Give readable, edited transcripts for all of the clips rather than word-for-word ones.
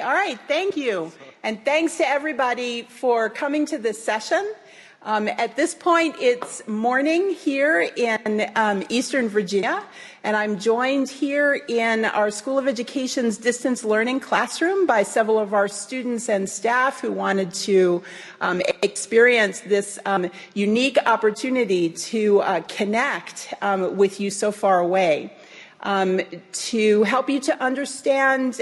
all right, thank you. And thanks to everybody for coming to this session. At this point, it's morning here in Eastern Virginia, and I'm joined here in our School of Education's distance learning classroom by several of our students and staff who wanted to experience this unique opportunity to connect with you so far away. To help you to understand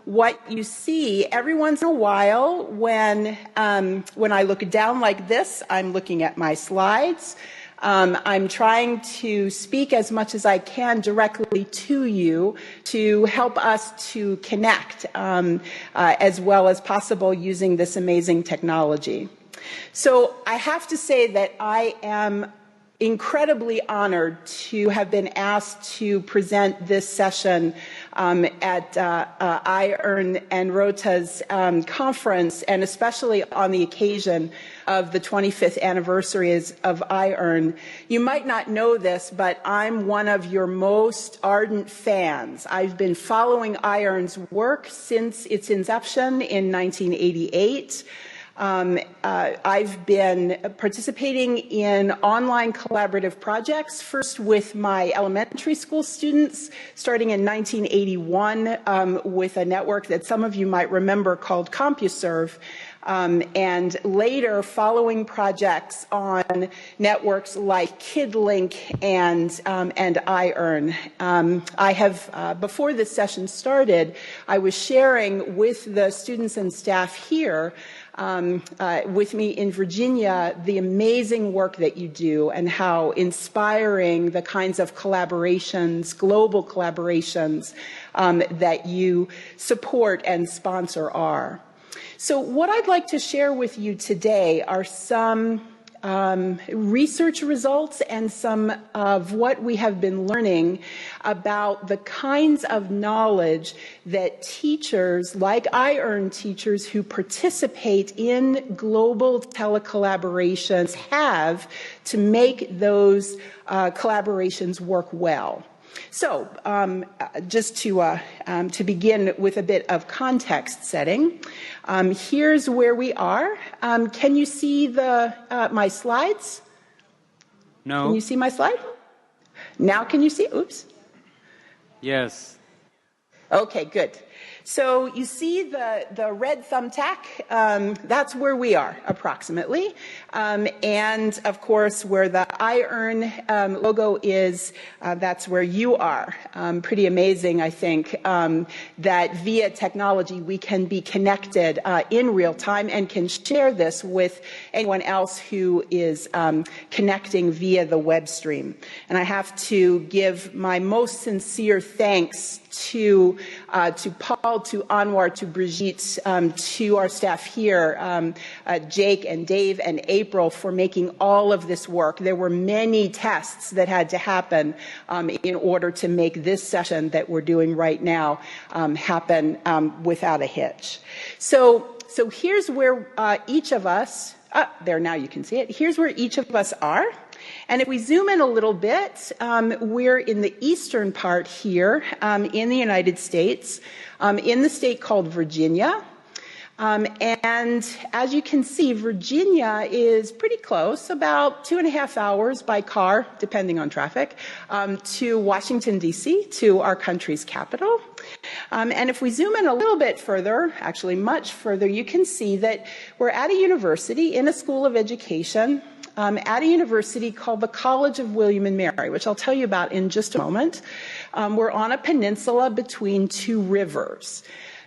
what you see. Every once in a while, when I look down like this, I'm looking at my slides. I'm trying to speak as much as I can directly to you to help us to connect as well as possible using this amazing technology. So I have to say that I am incredibly honored to have been asked to present this session at iEARN and Rota's conference, and especially on the occasion of the 25th anniversary of iEARN. You might not know this, but I'm one of your most ardent fans. I've been following iEARN's work since its inception in 1988. I've been participating in online collaborative projects, first with my elementary school students, starting in 1981 with a network that some of you might remember called CompuServe, and later following projects on networks like KidLink and iEARN. I have, before this session started, I was sharing with the students and staff here with me in Virginia, the amazing work that you do and how inspiring the kinds of collaborations, global collaborations, that you support and sponsor are. So what I'd like to share with you today are some research results and some of what we have been learning about the kinds of knowledge that teachers, like iEARN teachers who participate in global telecollaborations, have to make those collaborations work well. So just to begin with a bit of context setting, here's where we are. Can you see my slides? No. Can you see my slide? Now can you see? Oops. Yes. Okay, good. So you see the red thumbtack, that's where we are approximately. And of course, where the iEARN logo is, that's where you are. Pretty amazing, I think, that via technology we can be connected in real time and can share this with anyone else who is connecting via the web stream. And I have to give my most sincere thanks to Paul, to Anwar, to Brigitte, to our staff here, Jake and Dave and April, for making all of this work. There were many tests that had to happen in order to make this session that we're doing right now happen without a hitch. So here's where each of us, there now you can see it, here's where each of us are. And if we zoom in a little bit, we're in the eastern part here in the United States, in the state called Virginia. And as you can see, Virginia is pretty close, about 2.5 hours by car, depending on traffic, to Washington, D.C., to our country's capital. And if we zoom in a little bit further, actually much further, you can see that we're at a university in a school of education, at a university called the College of William and Mary, which I'll tell you about in just a moment. We're on a peninsula between two rivers.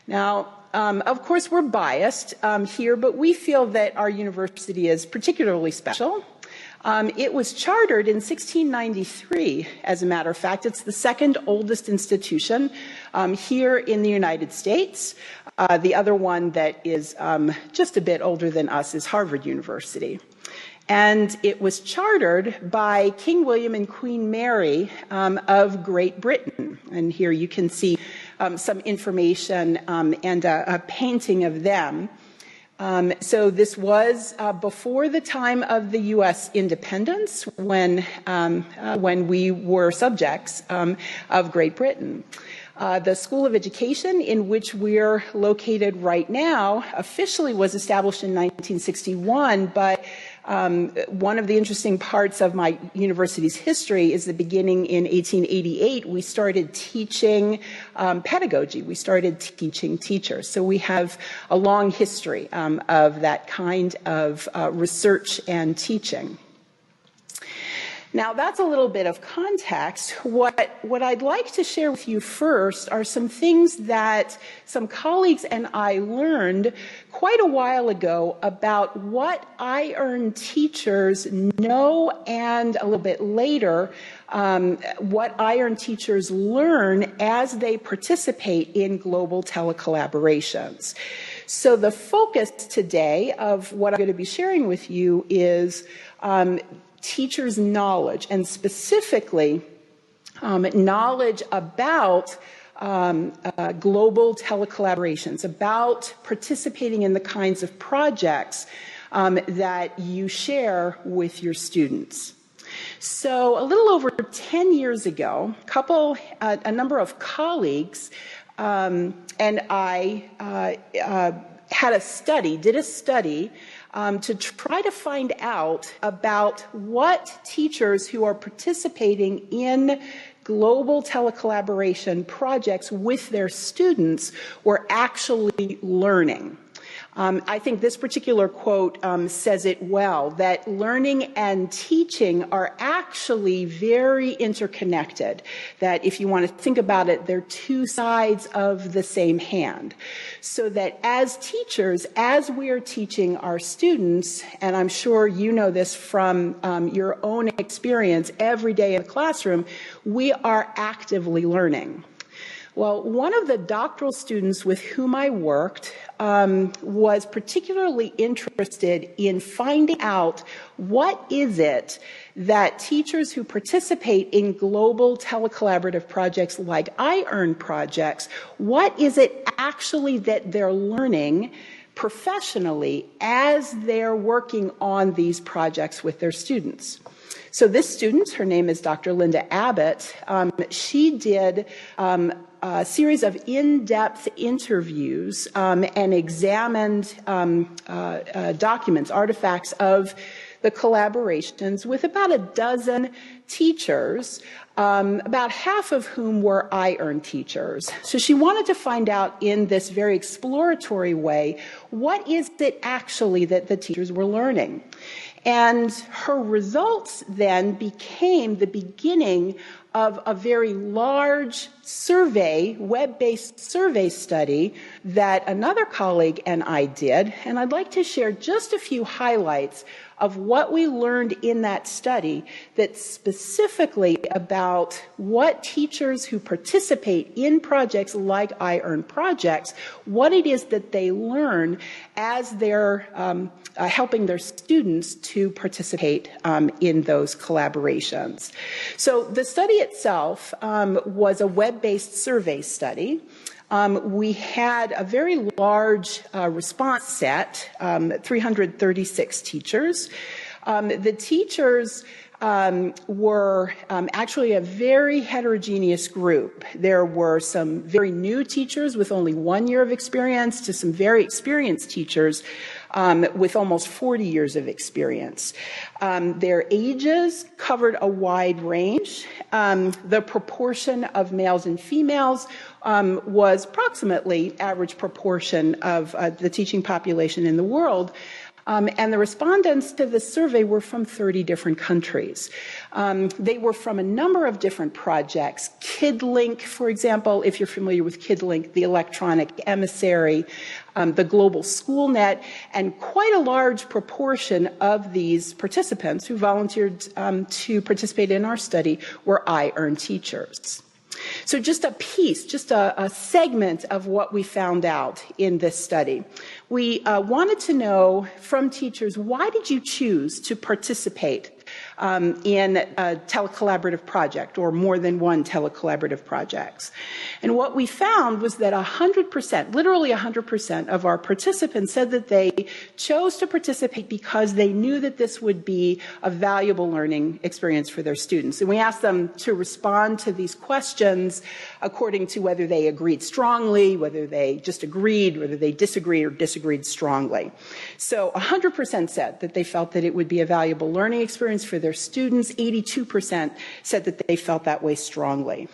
Now, of course, we're biased here, but we feel that our university is particularly special. It was chartered in 1693, as a matter of fact. It's the second oldest institution here in the United States. The other one that is just a bit older than us is Harvard University. And it was chartered by King William and Queen Mary of Great Britain. And here you can see some information and a painting of them. So this was before the time of the U.S. independence, when we were subjects of Great Britain. The School of Education, in which we're located right now, officially was established in 1961, but one of the interesting parts of my university's history is the beginning in 1888, we started teaching pedagogy. We started teaching teachers. So we have a long history of that kind of research and teaching. Now, that's a little bit of context. What I'd like to share with you first are some things that some colleagues and I learned quite a while ago about what iEARN teachers know, and a little bit later, what iEARN teachers learn as they participate in global telecollaborations. So the focus today of what I'm going to be sharing with you is teachers' knowledge, and specifically knowledge about global telecollaborations, about participating in the kinds of projects that you share with your students. So a little over 10 years ago, a number of colleagues and I did a study to try to find out about what teachers who are participating in global telecollaboration projects with their students were actually learning. I think this particular quote says it well, that learning and teaching are actually very interconnected, that if you want to think about it, they're two sides of the same hand. So that as teachers, as we're teaching our students, and I'm sure you know this from your own experience every day in the classroom, we are actively learning. Well, one of the doctoral students with whom I worked was particularly interested in finding out what is it that teachers who participate in global telecollaborative projects like iEARN projects, what is it actually that they're learning professionally as they're working on these projects with their students. So this student, her name is Dr. Linda Abbott, she did a series of in-depth interviews and examined documents, artifacts of the collaborations with about a dozen teachers, about half of whom were iEARN teachers. So she wanted to find out in this very exploratory way, what is it actually that the teachers were learning? And her results then became the beginning of a very large survey, web-based survey study that another colleague and I did. And I'd like to share just a few highlights of what we learned in that study that's specifically about what teachers who participate in projects like iEARN projects, what it is that they learn as they're helping their students to participate in those collaborations. So the study itself was a web-based survey study. We had a very large response set, 336 teachers. The teachers were actually a very heterogeneous group. There were some very new teachers with only 1 year of experience to some very experienced teachers with almost 40 years of experience. Their ages covered a wide range. The proportion of males and females was approximately average proportion of the teaching population in the world. And the respondents to the survey were from 30 different countries. They were from a number of different projects. KidLink, for example, if you're familiar with KidLink, the electronic emissary, the global school net, and quite a large proportion of these participants who volunteered to participate in our study were iEARN teachers. So just a piece, just a segment of what we found out in this study. We wanted to know from teachers, why did you choose to participate in a telecollaborative project or more than one telecollaborative projects. And what we found was that 100%, literally 100% of our participants said that they chose to participate because they knew that this would be a valuable learning experience for their students. And we asked them to respond to these questions according to whether they agreed strongly, whether they just agreed, whether they disagreed or disagreed strongly. So 100% said that they felt that it would be a valuable learning experience for their students. 82% said that they felt that way strongly.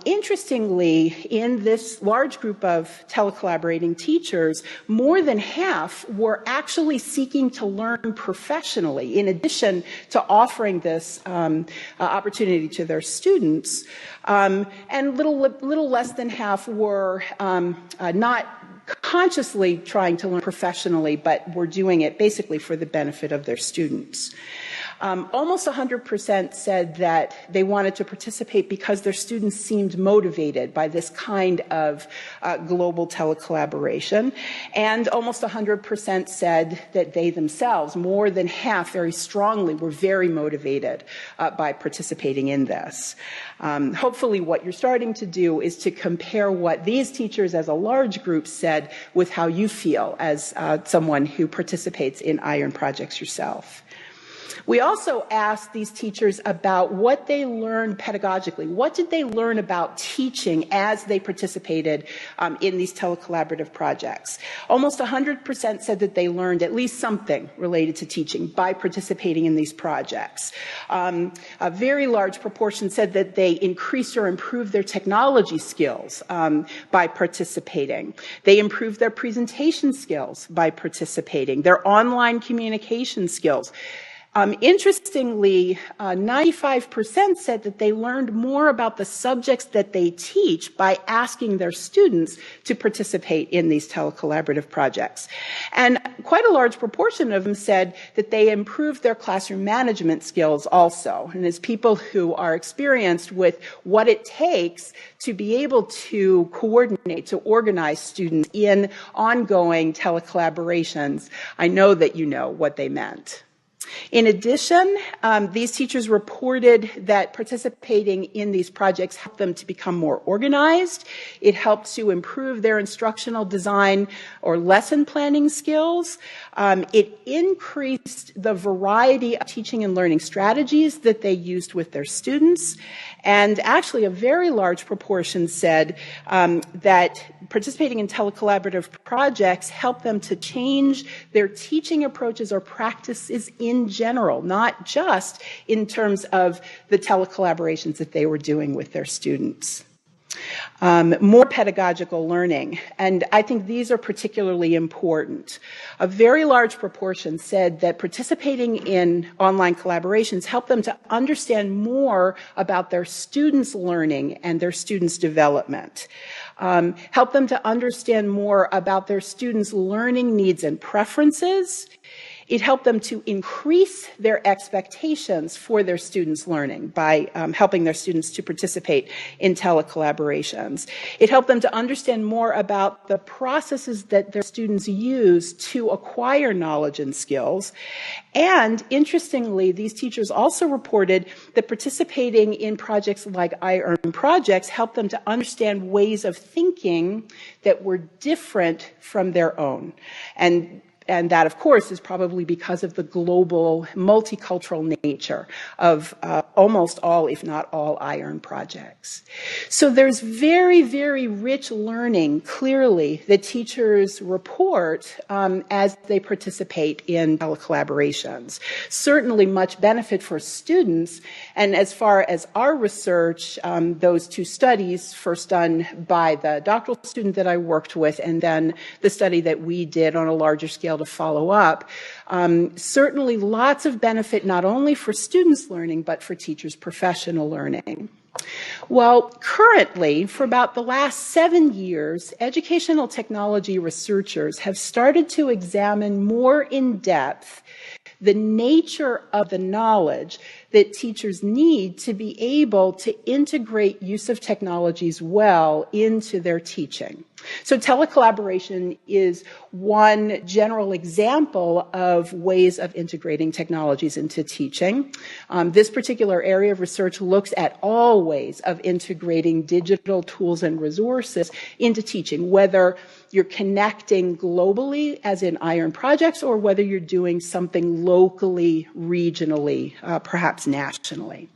Interestingly, in this large group of telecollaborating teachers, more than half were actually seeking to learn professionally, in addition to offering this opportunity to their students. And little less than half were not consciously trying to learn professionally, but were doing it basically for the benefit of their students. Almost 100% said that they wanted to participate because their students seemed motivated by this kind of global telecollaboration. And almost 100% said that they themselves, more than half, very strongly, were very motivated by participating in this. Hopefully what you're starting to do is to compare what these teachers as a large group said with how you feel as someone who participates in iEARN projects yourself. We also asked these teachers about what they learned pedagogically. What did they learn about teaching as they participated in these telecollaborative projects? Almost 100% said that they learned at least something related to teaching by participating in these projects. A very large proportion said that they increased or improved their technology skills by participating. They improved their presentation skills by participating, their online communication skills. Interestingly, 95% said that they learned more about the subjects that they teach by asking their students to participate in these telecollaborative projects. And quite a large proportion of them said that they improved their classroom management skills also. And as people who are experienced with what it takes to be able to coordinate, to organize students in ongoing telecollaborations, I know that you know what they meant. In addition, these teachers reported that participating in these projects helped them to become more organized. It helped to improve their instructional design or lesson planning skills. It increased the variety of teaching and learning strategies that they used with their students. And actually, a very large proportion said that participating in telecollaborative projects helped them to change their teaching approaches or practices in general, not just in terms of the telecollaborations that they were doing with their students. More pedagogical learning, and I think these are particularly important. A very large proportion said that participating in online collaborations helped them to understand more about their students' learning and their students' development. Help them to understand more about their students' learning needs and preferences. It helped them to increase their expectations for their students' learning by helping their students to participate in telecollaborations. It helped them to understand more about the processes that their students use to acquire knowledge and skills. And interestingly, these teachers also reported that participating in projects like iEARN projects helped them to understand ways of thinking that were different from their own. And that, of course, is probably because of the global, multicultural nature of almost all, if not all, iEARN projects. So there's very, very rich learning, clearly, that teachers report as they participate in collaborations. Certainly much benefit for students. And as far as our research, those two studies, first done by the doctoral student that I worked with, and then the study that we did on a larger scale to follow up, certainly lots of benefit not only for students' learning, but for teachers' professional learning. Well, currently, for about the last 7 years, educational technology researchers have started to examine more in depth the nature of the knowledge that teachers need to be able to integrate use of technologies well into their teaching. So telecollaboration is one general example of ways of integrating technologies into teaching. This particular area of research looks at all ways of integrating digital tools and resources into teaching, whether you're connecting globally, as in iEARN projects, or whether you're doing something locally, regionally, perhaps nationally.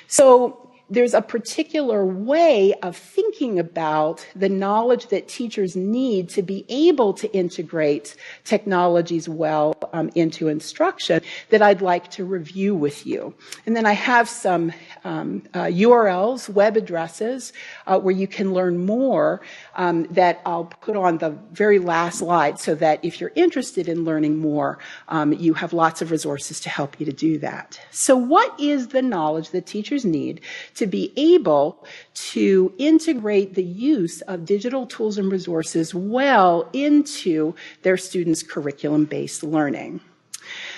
So there's a particular way of thinking about the knowledge that teachers need to be able to integrate technologies well into instruction that I'd like to review with you. And then I have some URLs, web addresses, where you can learn more that I'll put on the very last slide so that if you're interested in learning more, you have lots of resources to help you to do that. So what is the knowledge that teachers need to be able to integrate the use of digital tools and resources well into their students' curriculum-based learning?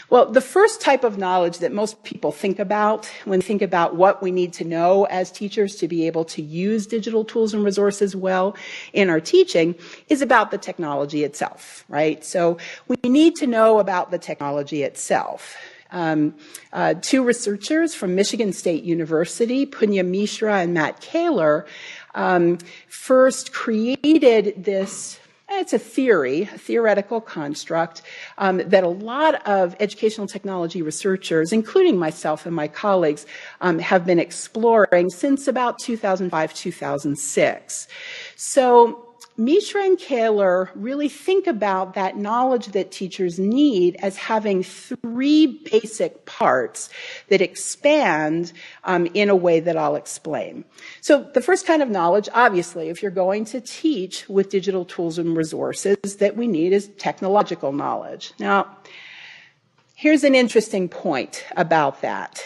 Well, the first type of knowledge that most people think about when they think about what we need to know as teachers to be able to use digital tools and resources well in our teaching is about the technology itself, right? So we need to know about the technology itself. Two researchers from Michigan State University, Punya Mishra and Matt Kaler, first created this. It's a theoretical construct that a lot of educational technology researchers, including myself and my colleagues, have been exploring since about 2005, 2006. So Mishra and Kaler really think about that knowledge that teachers need as having three basic parts that expand in a way that I'll explain. So the first kind of knowledge, obviously, if you're going to teach with digital tools and resources that we need is technological knowledge. Now, here's an interesting point about that.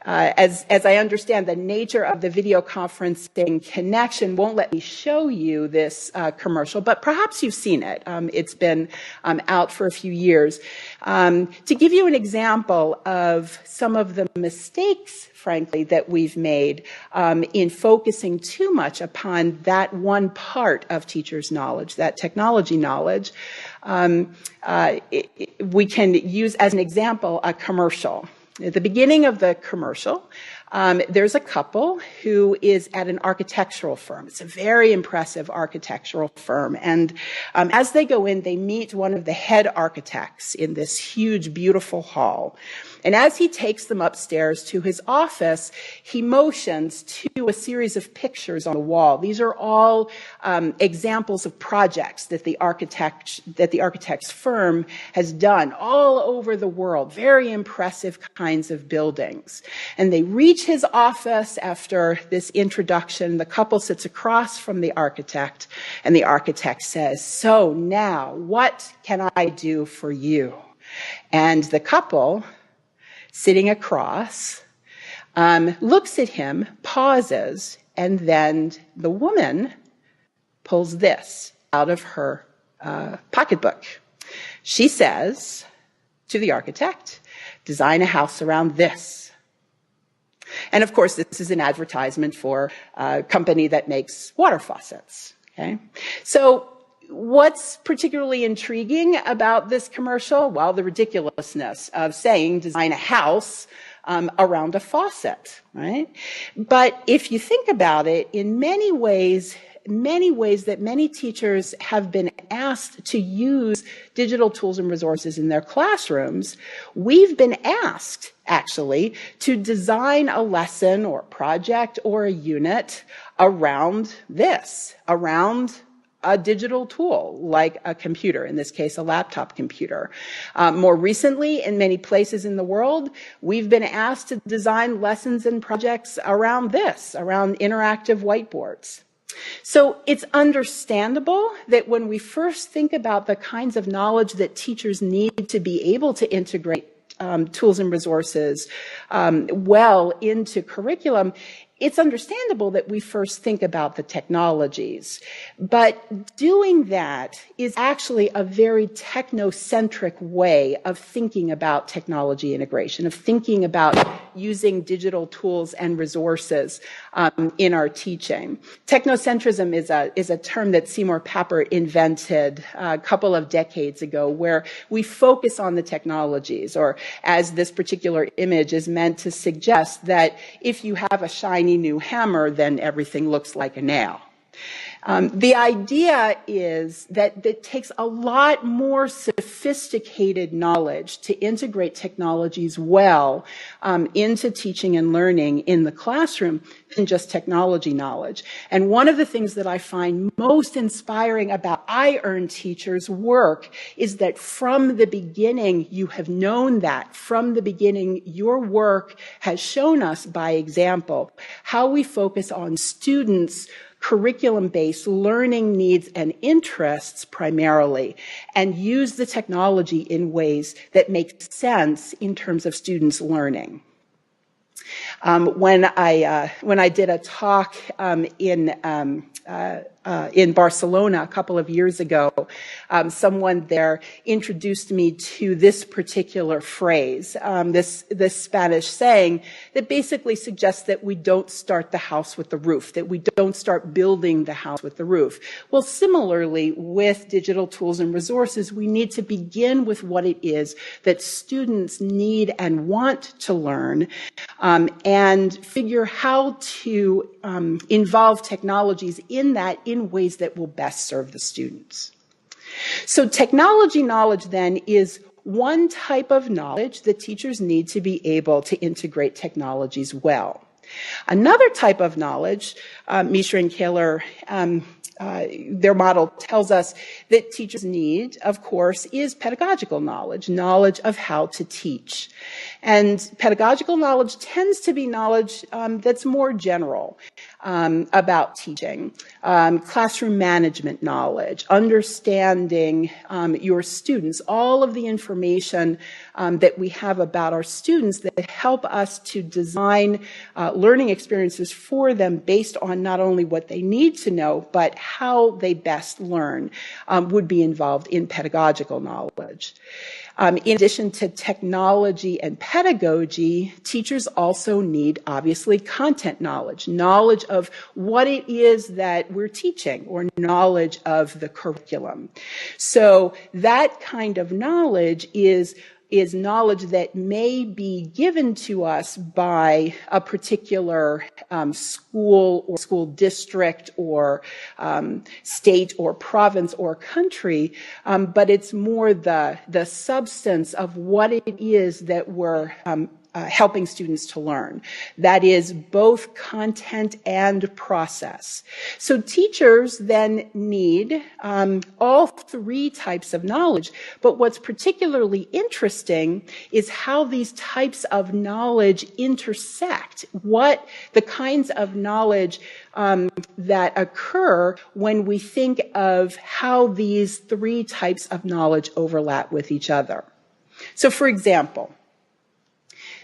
As I understand, the nature of the video conferencing connection won't let me show you this commercial, but perhaps you've seen it. It's been out for a few years. To give you an example of some of the mistakes, frankly, that we've made in focusing too much upon that one part of teachers' knowledge, that technology knowledge, we can use as an example a commercial. At the beginning of the commercial, there's a couple who is at an architectural firm. It's a very impressive architectural firm. And as they go in, they meet one of the head architects in this huge, beautiful hall. And as he takes them upstairs to his office, he motions to a series of pictures on the wall. These are all examples of projects that the architect's firm has done all over the world. Very impressive kinds of buildings. And they reach his office after this introduction. The couple sits across from the architect, and the architect says, "So now, what can I do for you?" And the couple, sitting across, looks at him, pauses, and then the woman pulls this out of her pocketbook. She says to the architect, "Design a house around this." And of course, this is an advertisement for a company that makes water faucets. Okay? So what's particularly intriguing about this commercial? Well, the ridiculousness of saying design a house around a faucet, right? But if you think about it, in many ways that many teachers have been asked to use digital tools and resources in their classrooms, we've been asked, actually, to design a lesson or project or a unit around this, around a digital tool like a computer, in this case, a laptop computer. More recently, in many places in the world, we've been asked to design lessons and projects around this, around interactive whiteboards. So it's understandable that when we first think about the kinds of knowledge that teachers need to be able to integrate tools and resources well into curriculum, it's understandable that we first think about the technologies, but doing that is actually a very technocentric way of thinking about technology integration, of thinking about using digital tools and resources in our teaching. Technocentrism is a term that Seymour Papert invented a couple of decades ago, where we focus on the technologies, or as this particular image is meant to suggest, that if you have a shiny new hammer, then everything looks like a nail. The idea is that it takes a lot more sophisticated knowledge to integrate technologies well into teaching and learning in the classroom than just technology knowledge. And one of the things that I find most inspiring about iEARN teachers' work is that from the beginning you have known that. From the beginning, your work has shown us by example how we focus on students' curriculum-based learning needs and interests primarily, and use the technology in ways that make sense in terms of students' learning. When I did a talk in Barcelona a couple of years ago, someone there introduced me to this particular phrase, this Spanish saying that basically suggests that we don't start the house with the roof, that we don't start building the house with the roof. Well, similarly, with digital tools and resources, we need to begin with what it is that students need and want to learn, and figure how to involve technologies in that in ways that will best serve the students. So technology knowledge then is one type of knowledge that teachers need to be able to integrate technologies well. Another type of knowledge, Mishra and Kaler, their model tells us that teachers need, of course, is pedagogical knowledge, knowledge of how to teach. And pedagogical knowledge tends to be knowledge that's more general about teaching, classroom management knowledge, understanding your students, all of the information that we have about our students that help us to design learning experiences for them based on not only what they need to know, but how they best learn would be involved in pedagogical knowledge. In addition to technology and pedagogy, teachers also need, obviously, content knowledge, knowledge of what it is that we're teaching, or knowledge of the curriculum. So that kind of knowledge is knowledge that may be given to us by a particular school or school district or state or province or country, but it's more the substance of what it is that we're helping students to learn. That is both content and process. So teachers then need all three types of knowledge, but what's particularly interesting is how these types of knowledge intersect, what the kinds of knowledge that occur when we think of how these three types of knowledge overlap with each other. So for example,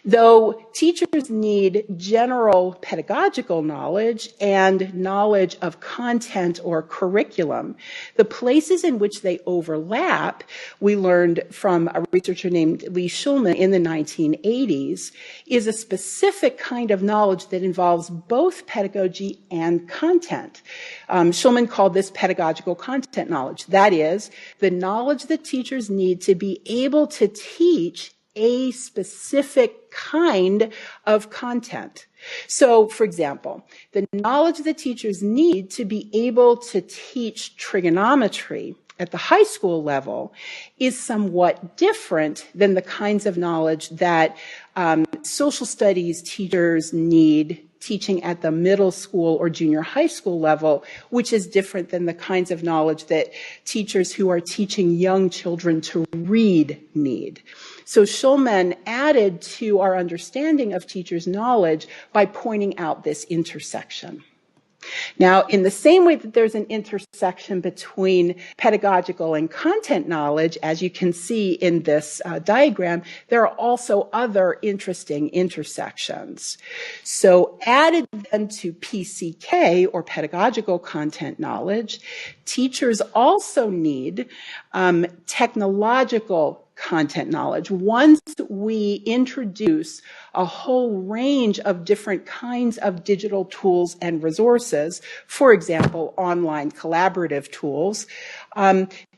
though teachers need general pedagogical knowledge and knowledge of content or curriculum, the places in which they overlap, we learned from a researcher named Lee Schulman in the 1980s, is a specific kind of knowledge that involves both pedagogy and content. Schulman called this pedagogical content knowledge. That is, the knowledge that teachers need to be able to teach a specific kind of content. So, for example, the knowledge that teachers need to be able to teach trigonometry at the high school level is somewhat different than the kinds of knowledge that social studies teachers need teaching at the middle school or junior high school level, which is different than the kinds of knowledge that teachers who are teaching young children to read need. So Schulman added to our understanding of teachers' knowledge by pointing out this intersection. Now, in the same way that there's an intersection between pedagogical and content knowledge, as you can see in this diagram, there are also other interesting intersections. So added then to PCK, or pedagogical content knowledge, teachers also need technological content knowledge. Once we introduce a whole range of different kinds of digital tools and resources, for example, online collaborative tools,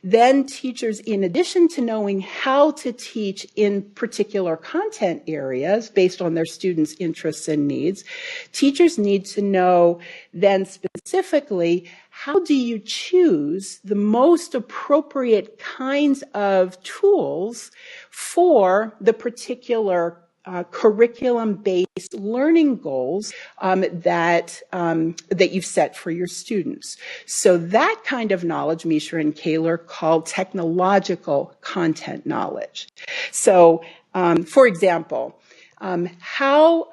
then teachers, in addition to knowing how to teach in particular content areas based on their students' interests and needs, teachers need to know then specifically, how do you choose the most appropriate kinds of tools for the particular curriculum-based learning goals that you've set for your students? So that kind of knowledge, Mishra and Kaler called technological content knowledge. So, for example, how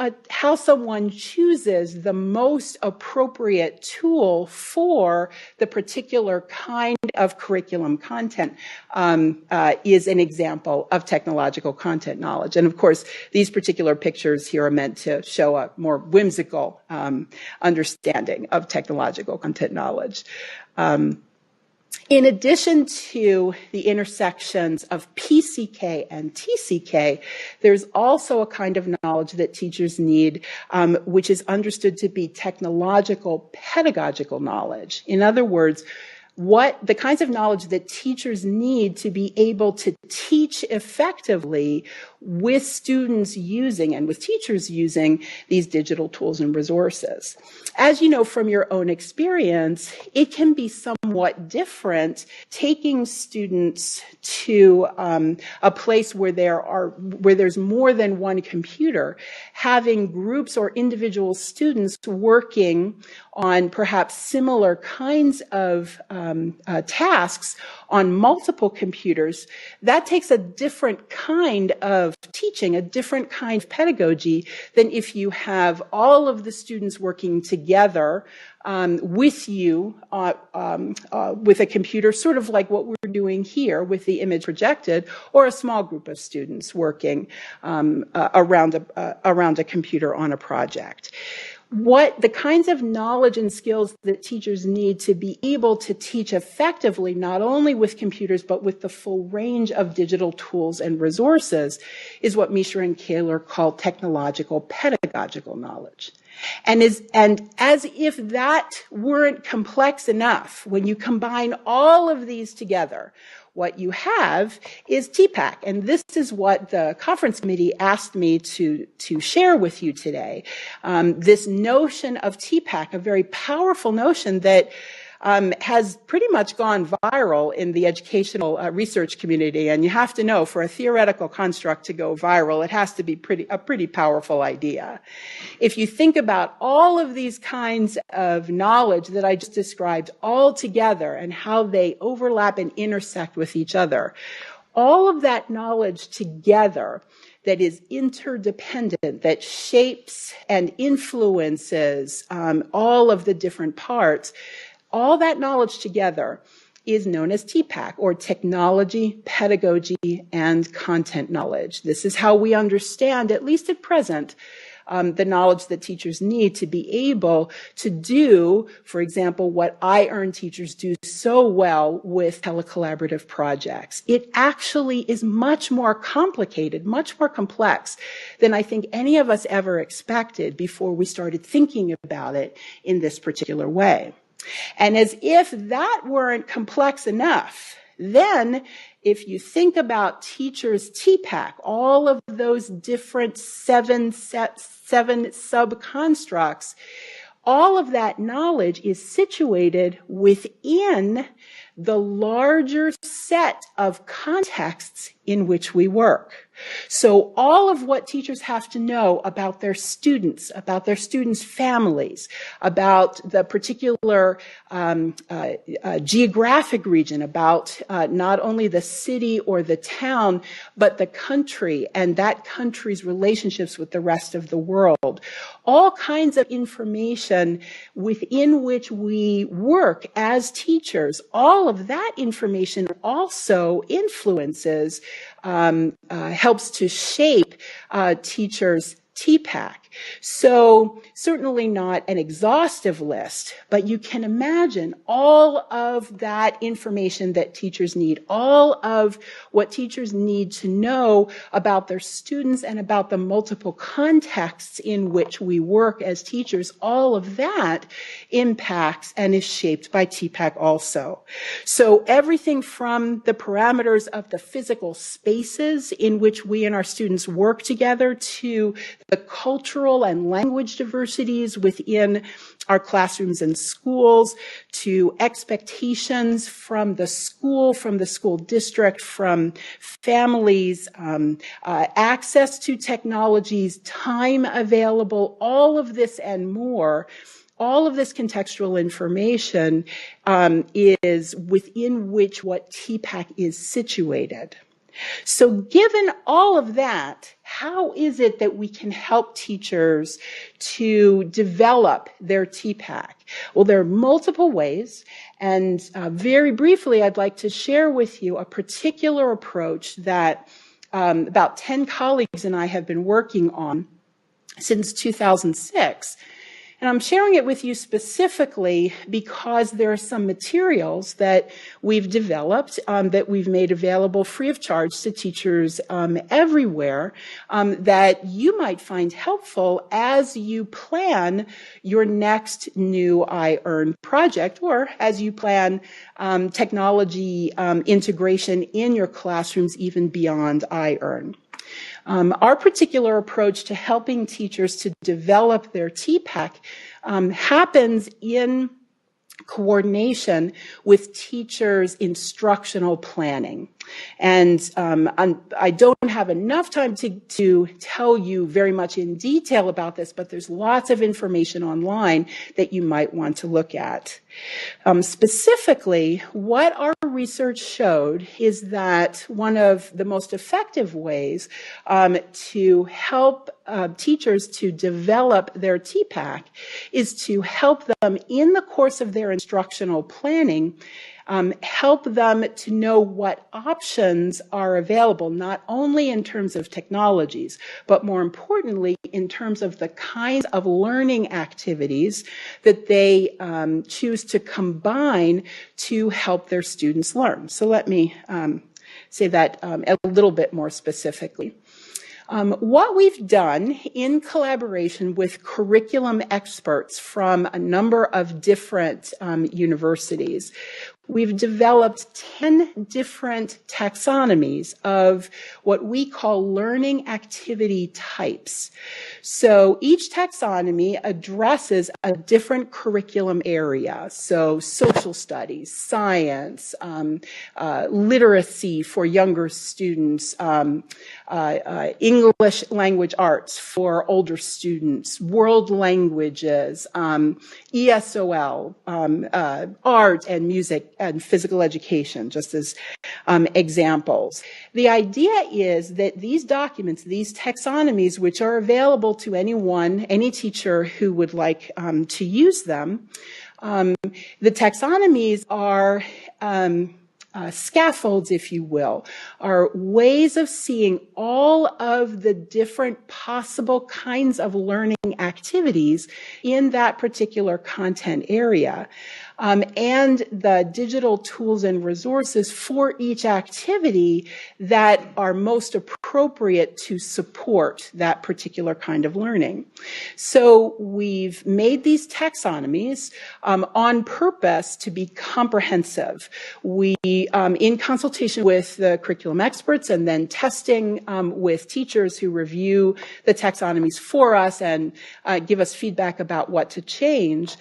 someone chooses the most appropriate tool for the particular kind of curriculum content is an example of technological content knowledge. And of course, these particular pictures here are meant to show a more whimsical understanding of technological content knowledge. In addition to the intersections of PCK and TCK, there's also a kind of knowledge that teachers need, which is understood to be technological pedagogical knowledge. In other words, the kinds of knowledge that teachers need to be able to teach effectively with students using and with teachers using these digital tools and resources. As you know from your own experience, it can be somewhat different taking students to a place where there's more than one computer, having groups or individual students working on perhaps similar kinds of tasks on multiple computers. That takes a different kind of teaching, a different kind of pedagogy than if you have all of the students working together with you with a computer, sort of like what we're doing here with the image projected, or a small group of students working around a computer on a project. The kinds of knowledge and skills that teachers need to be able to teach effectively, not only with computers, but with the full range of digital tools and resources, is what Mishra and Kaler call technological pedagogical knowledge. And as if that weren't complex enough, when you combine all of these together, what you have is TPACK, and this is what the conference committee asked me to share with you today. This notion of TPACK, a very powerful notion that has pretty much gone viral in the educational research community. And you have to know, for a theoretical construct to go viral, it has to be a pretty powerful idea. If you think about all of these kinds of knowledge that I just described all together and how they overlap and intersect with each other, all of that knowledge together that is interdependent, that shapes and influences all of the different parts, all that knowledge together is known as TPACK, or technology, pedagogy, and content knowledge. This is how we understand, at least at present, the knowledge that teachers need to be able to do, for example, what iEARN teachers do so well with telecollaborative projects. It actually is much more complicated, much more complex than I think any of us ever expected before we started thinking about it in this particular way. And as if that weren't complex enough, then if you think about teachers' TPACK, all of those different seven sub-constructs, all of that knowledge is situated within the larger set of contexts in which we work. So all of what teachers have to know about their students' families, about the particular geographic region, about not only the city or the town, but the country and that country's relationships with the rest of the world. All kinds of information within which we work as teachers, all of that information also influences, helps to shape teachers' TPACK. So certainly not an exhaustive list, but you can imagine all of that information that teachers need, all of what teachers need to know about their students and about the multiple contexts in which we work as teachers. All of that impacts and is shaped by TPACK also. So everything from the parameters of the physical spaces in which we and our students work together to the cultural and language diversities within our classrooms and schools, to expectations from the school district, from families, access to technologies, time available, all of this and more. All of this contextual information is within which what TPACK is situated. So given all of that, how is it that we can help teachers to develop their TPACK? Well, there are multiple ways, and very briefly, I'd like to share with you a particular approach that about 10 colleagues and I have been working on since 2006. And I'm sharing it with you specifically because there are some materials that we've developed that we've made available free of charge to teachers everywhere that you might find helpful as you plan your next new iEARN project or as you plan technology integration in your classrooms even beyond iEARN. Our particular approach to helping teachers to develop their TPACK happens in coordination with teachers' instructional planning. And I don't have enough time to tell you very much in detail about this, but there's lots of information online that you might want to look at. Specifically, what our research showed is that one of the most effective ways to help teachers to develop their TPACK is to help them in the course of their instructional planning, help them to know what options are available, not only in terms of technologies, but more importantly, in terms of the kinds of learning activities that they choose to combine to help their students learn. So let me say that a little bit more specifically. What we've done in collaboration with curriculum experts from a number of different universities, we've developed 10 different taxonomies of what we call learning activity types. So each taxonomy addresses a different curriculum area. So social studies, science, literacy for younger students, English language arts for older students, world languages, ESOL, art and music and physical education, just as examples. The idea is that these documents, these taxonomies, which are available to anyone, any teacher who would like to use them, the taxonomies are scaffolds, if you will, are ways of seeing all of the different possible kinds of learning activities in that particular content area. And the digital tools and resources for each activity that are most appropriate to support that particular kind of learning. So we've made these taxonomies on purpose to be comprehensive. We, in consultation with the curriculum experts and then testing with teachers who review the taxonomies for us and give us feedback about what to change,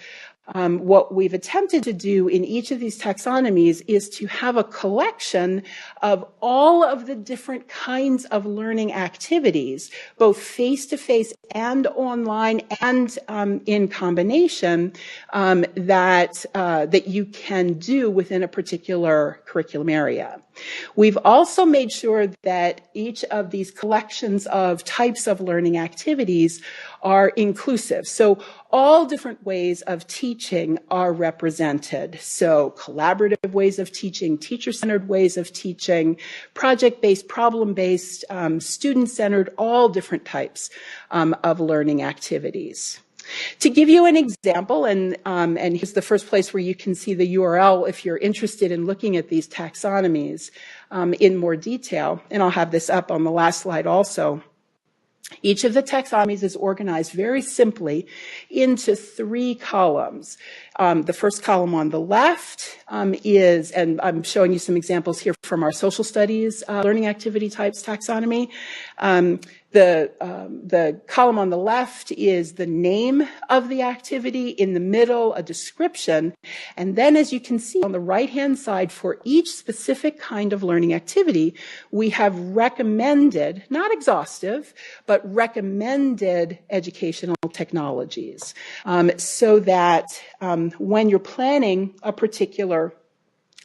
what we've attempted to do in each of these taxonomies is to have a collection of all of the different kinds of learning activities, both face-to-face and online and in combination, that you can do within a particular curriculum area. We've also made sure that each of these collections of types of learning activities are inclusive. So all different ways of teaching are represented. So collaborative ways of teaching, teacher-centered ways of teaching, project-based, problem-based, student-centered, all different types of learning activities. To give you an example, and here's the first place where you can see the URL if you're interested in looking at these taxonomies in more detail, and I'll have this up on the last slide also. Each of the taxonomies is organized very simply into 3 columns. The first column on the left is, and I'm showing you some examples here from our social studies learning activity types taxonomy. The column on the left is the name of the activity, in the middle a description, and then as you can see on the right-hand side for each specific kind of learning activity, we have recommended, not exhaustive, but recommended educational technologies, so that when you're planning a particular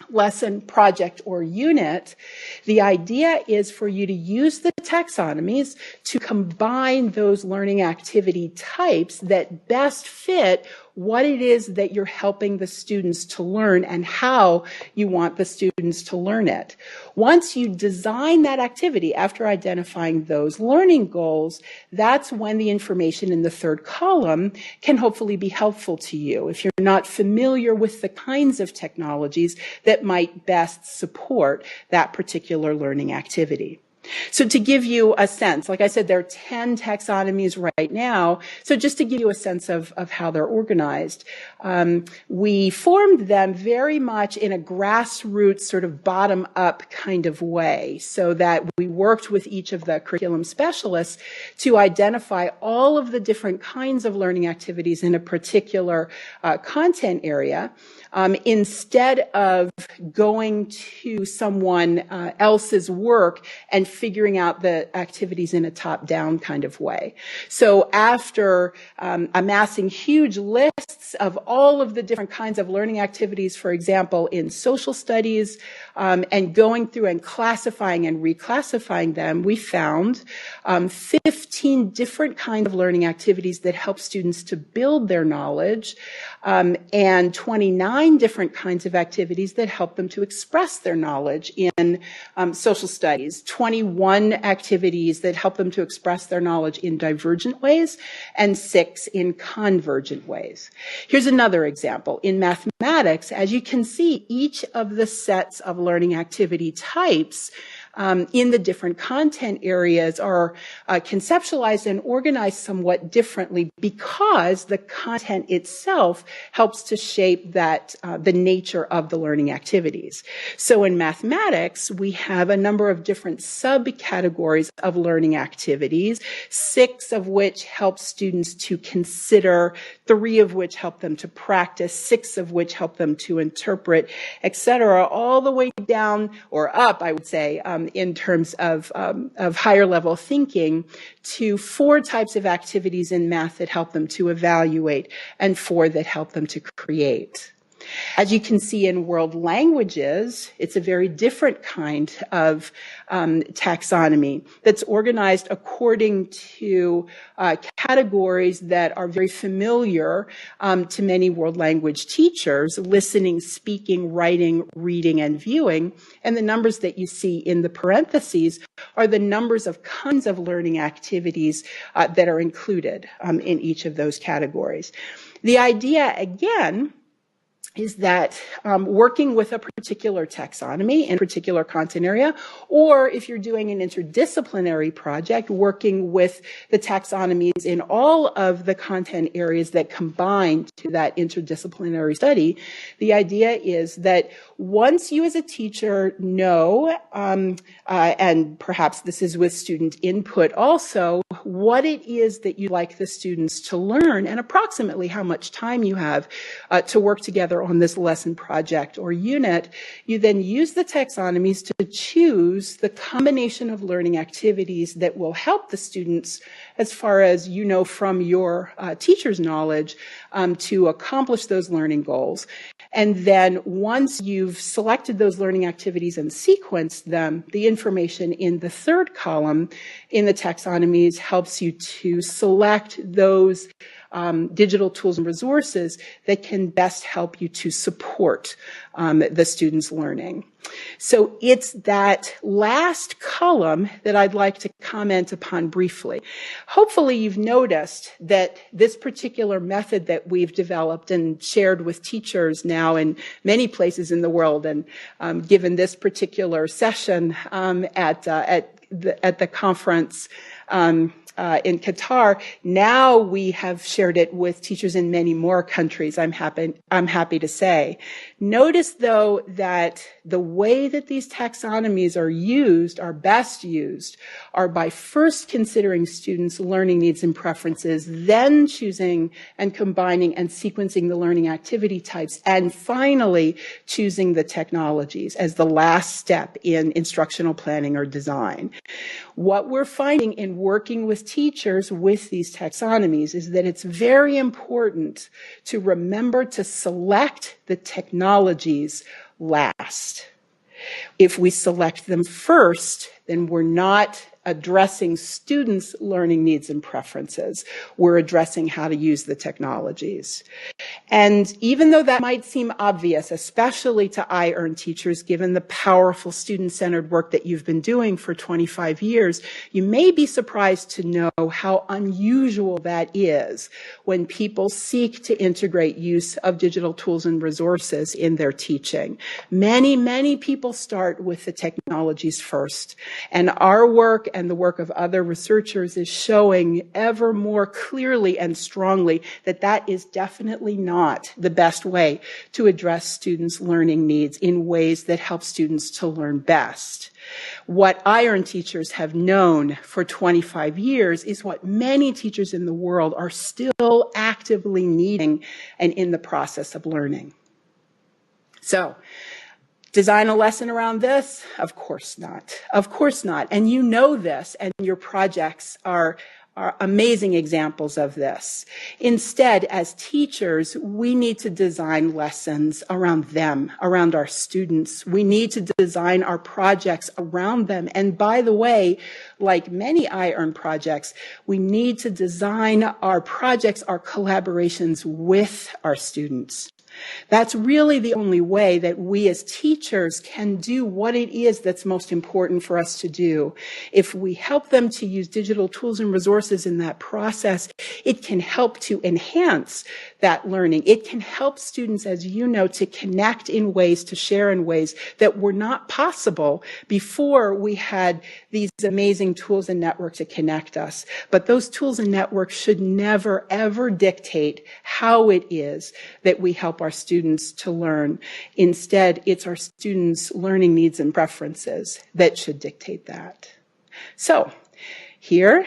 lesson, project, or unit, the idea is for you to use the taxonomies to combine those learning activity types that best fit what it is that you're helping the students to learn and how you want the students to learn it. Once you design that activity after identifying those learning goals, that's when the information in the third column can hopefully be helpful to you if you're not familiar with the kinds of technologies that might best support that particular learning activity. So to give you a sense, like I said, there are 10 taxonomies right now. So just to give you a sense of how they're organized, we formed them very much in a grassroots sort of bottom-up kind of way, so that we worked with each of the curriculum specialists to identify all of the different kinds of learning activities in a particular content area. Instead of going to someone else's work and figuring out the activities in a top-down kind of way. So after amassing huge lists of all of the different kinds of learning activities, for example, in social studies, and going through and classifying and reclassifying them, we found 15 different kinds of learning activities that help students to build their knowledge, and 29 different kinds of activities that help them to express their knowledge in social studies, 21 activities that help them to express their knowledge in divergent ways, and 6 in convergent ways. Here's another example. In mathematics, as you can see, each of the sets of learning activity types in the different content areas are conceptualized and organized somewhat differently because the content itself helps to shape that the nature of the learning activities. So in mathematics, we have a number of different subcategories of learning activities, 6 of which help students to consider, 3 of which help them to practice, 6 of which help them to interpret, etc., all the way down or up, I would say, in terms of higher level thinking, to 4 types of activities in math that help them to evaluate and 4 that help them to create. As you can see in world languages, it's a very different kind of taxonomy that's organized according to categories that are very familiar to many world language teachers: listening, speaking, writing, reading, and viewing. And the numbers that you see in the parentheses are the numbers of kinds of learning activities that are included in each of those categories. The idea, again, is that working with a particular taxonomy in a particular content area, or if you're doing an interdisciplinary project, working with the taxonomies in all of the content areas that combine to that interdisciplinary study, the idea is that once you as a teacher know, and perhaps this is with student input also, what it is that you'd like the students to learn and approximately how much time you have to work together on this lesson project or unit, you then use the taxonomies to choose the combination of learning activities that will help the students, as far as you know from your teacher's knowledge, to accomplish those learning goals. And then once you've selected those learning activities and sequenced them, the information in the third column in the taxonomies helps you to select those digital tools and resources that can best help you to support the students' learning. So it's that last column that I'd like to comment upon briefly. Hopefully you've noticed that this particular method that we've developed and shared with teachers now in many places in the world, and given this particular session at the conference in Qatar, now we have shared it with teachers in many more countries, I'm happy to say. Notice, though, that the way that these taxonomies are best used, are by first considering students' learning needs and preferences, then choosing and combining and sequencing the learning activity types, and finally choosing the technologies as the last step in instructional planning or design. What we're finding in working with teachers with these taxonomies is that it's very important to remember to select the technologies last. If we select them first, then we're not addressing students' learning needs and preferences. We're addressing how to use the technologies. And even though that might seem obvious, especially to iEARN teachers, given the powerful student-centered work that you've been doing for 25 years, you may be surprised to know how unusual that is when people seek to integrate use of digital tools and resources in their teaching. Many, many people start with the technologies first, and our work and the work of other researchers is showing ever more clearly and strongly that that is definitely not the best way to address students' learning needs in ways that help students to learn best. What iEARN teachers have known for 25 years is what many teachers in the world are still actively needing and in the process of learning. So, design a lesson around this? Of course not. Of course not. And you know this, and your projects are amazing examples of this. Instead, as teachers, we need to design lessons around them, around our students. We need to design our projects around them. And by the way, like many iEARN projects, we need to design our projects, our collaborations with our students. That's really the only way that we as teachers can do what it is that's most important for us to do. If we help them to use digital tools and resources in that process, it can help to enhance that learning. It can help students, as you know, to connect in ways, to share in ways that were not possible before we had these amazing tools and networks to connect us. But those tools and networks should never, ever dictate how it is that we help our students to learn. Instead, it's our students' learning needs and preferences that should dictate that. So, here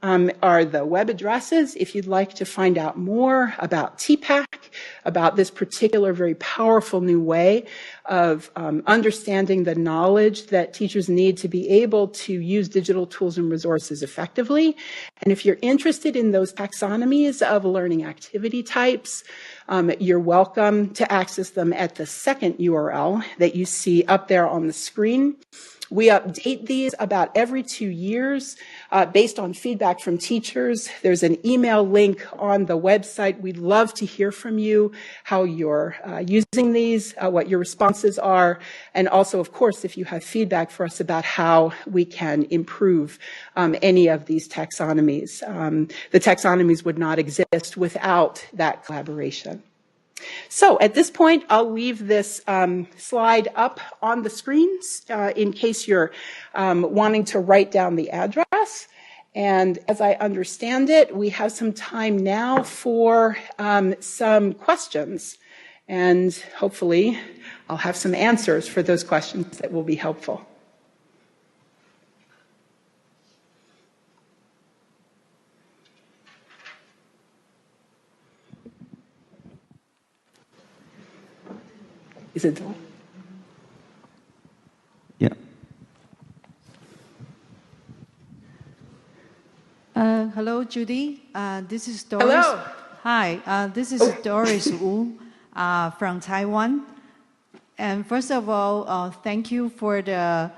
are the web addresses if you'd like to find out more about TPACK, about this particular very powerful new way of understanding the knowledge that teachers need to be able to use digital tools and resources effectively. And if you're interested in those taxonomies of learning activity types, you're welcome to access them at the second URL that you see up there on the screen. We update these about every 2 years based on feedback from teachers. There's an email link on the website. We'd love to hear from you, how you're using these, what your responses are, and also, of course, if you have feedback for us about how we can improve any of these taxonomies. The taxonomies would not exist without that collaboration. So at this point, I'll leave this slide up on the screens in case you're wanting to write down the address. And as I understand it, we have some time now for some questions. And hopefully, I'll have some answers for those questions that will be helpful. Is it on? Yeah. Hello, Judy. This is Doris. Hello. Hi, this is Doris Wu from Taiwan. And first of all, thank you for the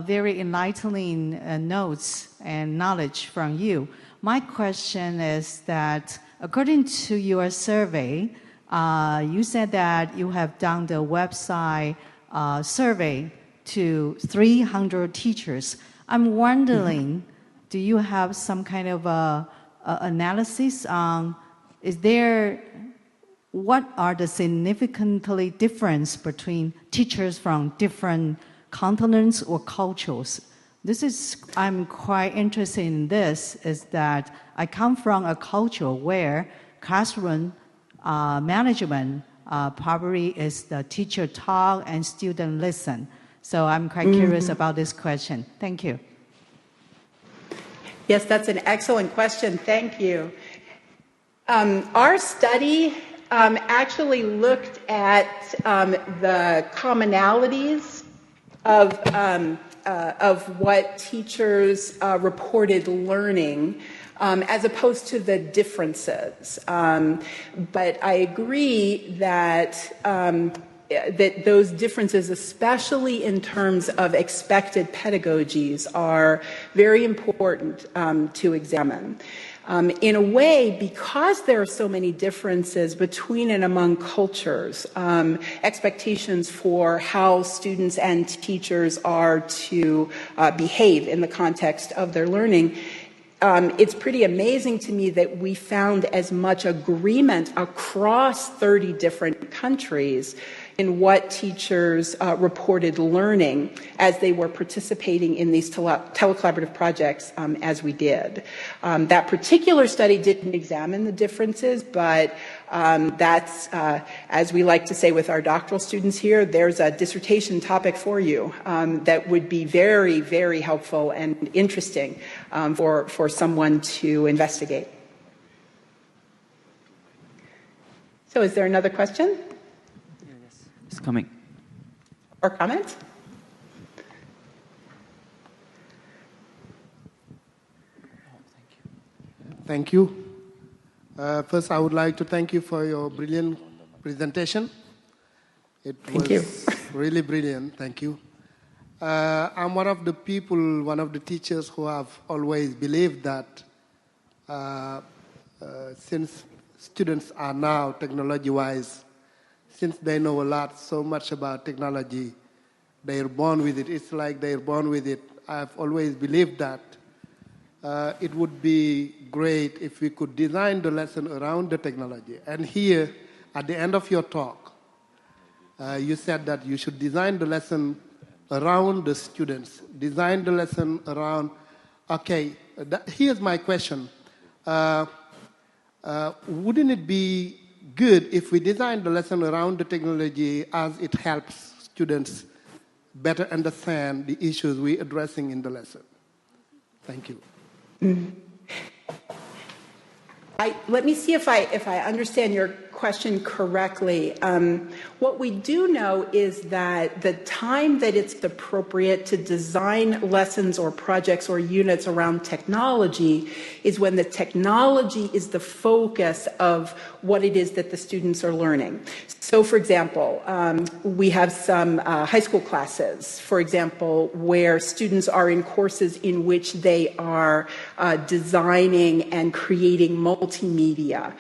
very enlightening notes and knowledge from you. My question is that according to your survey, you said that you have done the website survey to 300 teachers. I'm wondering, do you have some kind of analysis on, what are the significantly difference between teachers from different continents or cultures? I'm quite interested in this, is that I come from a culture where classroom management probably is the teacher talk and student listen. So I'm quite curious about this question. Thank you. Yes, that's an excellent question. Thank you. Our study actually looked at the commonalities of what teachers reported learning as opposed to the differences. But I agree that that those differences, especially in terms of expected pedagogies, are very important to examine. In a way, because there are so many differences between and among cultures, expectations for how students and teachers are to behave in the context of their learning, it's pretty amazing to me that we found as much agreement across 30 different countries in what teachers reported learning as they were participating in these telecollaborative projects as we did. That particular study didn't examine the differences, but that's, as we like to say with our doctoral students here, there's a dissertation topic for you that would be very, very helpful and interesting for someone to investigate. So is there another question? It's coming. Or comment? Thank you. First, I would like to thank you for your brilliant presentation. It was really brilliant. Thank you. I'm one of the people, one of the teachers who have always believed that since students are now technology-wise, since they know so much about technology, they're born with it. It's like they're born with it. I've always believed that it would be great if we could design the lesson around the technology. And here, at the end of your talk, you said that you should design the lesson around the students, design the lesson around, okay, here's my question. Wouldn't it be good if we design the lesson around the technology as it helps students better understand the issues we're addressing in the lesson? Thank you. Let me see if I understand your question correctly. What we do know is that the time that it's appropriate to design lessons or projects or units around technology is when the technology is the focus of what it is that the students are learning. So, for example, we have some high school classes, for example, where students are in courses in which they are designing and creating multimedia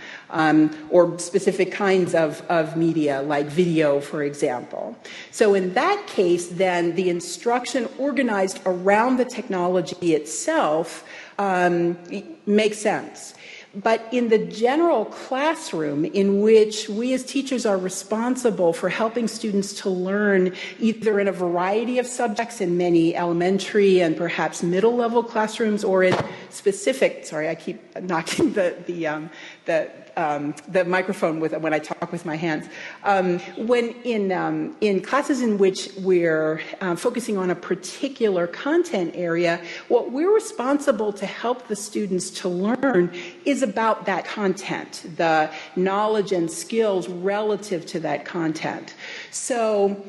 or specific kinds of media, like video, for example. So in that case, then, the instruction organized around the technology itself makes sense. But in the general classroom, in which we as teachers are responsible for helping students to learn either in a variety of subjects in many elementary and perhaps middle level classrooms, or in specific, sorry, I keep knocking the microphone when I talk with my hands. When in classes in which we're focusing on a particular content area, what we're responsible to help the students to learn is about that content, the knowledge and skills relative to that content. So,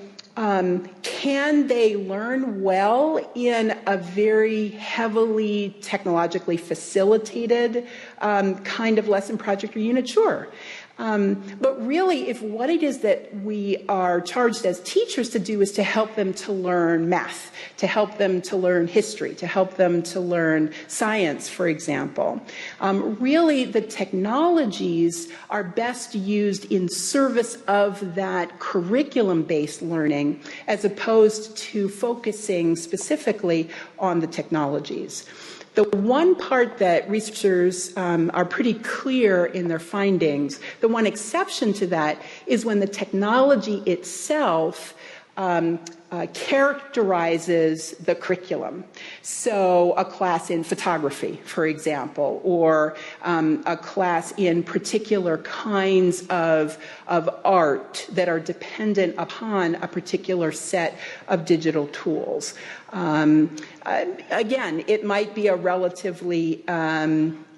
can they learn well in a very heavily technologically facilitated kind of lesson, project, or unit? Sure. But really, if what it is that we are charged as teachers to do is to help them to learn math, to help them to learn history, to help them to learn science, for example, really the technologies are best used in service of that curriculum-based learning as opposed to focusing specifically on the technologies. The one part that researchers are pretty clear in their findings, the one exception to that is when the technology itself characterizes the curriculum. So a class in photography, for example, or a class in particular kinds of art that are dependent upon a particular set of digital tools. Again, it might be a relatively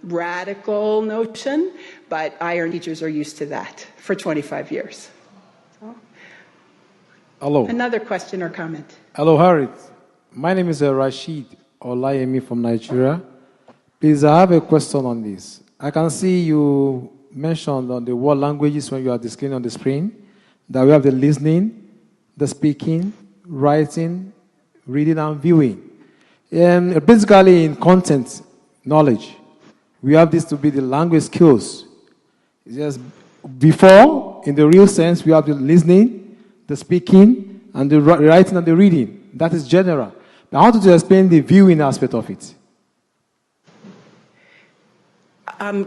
radical notion, but iEARN teachers are used to that for 25 years. Hello. Another question or comment? Hello, Harriet. My name is Rashid Olayemi from Nigeria. Please, I have a question on this. I can see you mentioned on the world languages when you are displaying on the screen that we have the listening, the speaking, writing, reading, and viewing. Basically, in content knowledge, we have this to be the language skills. It's just before, in the real sense, we have the listening, the speaking, and the writing and the reading. That is general. But I wanted to explain the viewing aspect of it.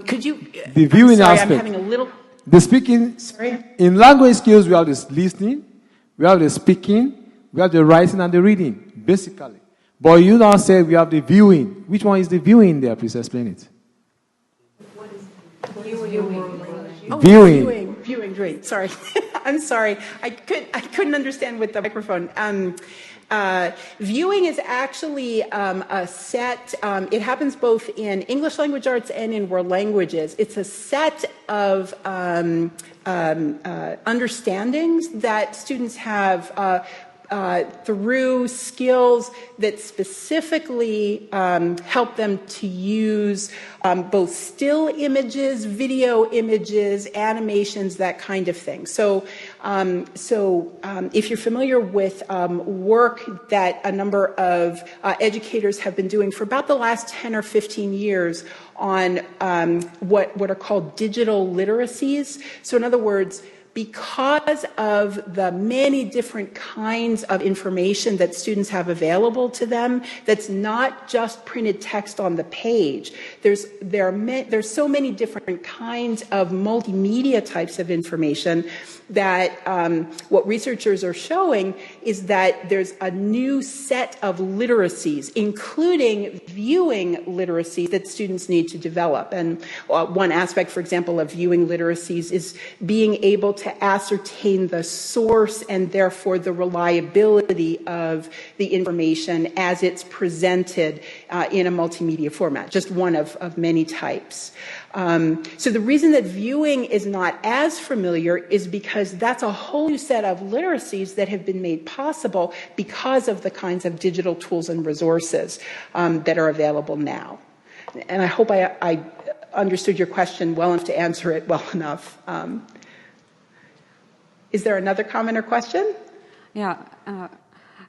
Could you? The viewing I'm sorry, aspect. I'm having a little. The speaking. Sorry. In language skills, we have this listening, we have the speaking, we have the writing and the reading, basically. But you now say we have the viewing. Which one is the viewing there? Please explain it. What is viewing? Oh, Viewing. Viewing, great. Sorry. I'm sorry. I couldn't understand with the microphone. Viewing is actually a set, it happens both in English language arts and in world languages. It's a set of understandings that students have through skills that specifically help them to use both still images, video images, animations, that kind of thing. So, if you're familiar with work that a number of educators have been doing for about the last 10 or 15 years on what are called digital literacies. So in other words, because of the many different kinds of information that students have available to them, that's not just printed text on the page. There's so many different kinds of multimedia types of information that what researchers are showing is that there's a new set of literacies, including viewing literacy, that students need to develop. And one aspect, for example, of viewing literacies is being able to ascertain the source and therefore the reliability of the information as it's presented in a multimedia format, just one of many types. So the reason that viewing is not as familiar is because that's a whole new set of literacies that have been made possible because of the kinds of digital tools and resources that are available now. And I hope I understood your question well enough to answer it well enough. Is there another comment or question? Yeah.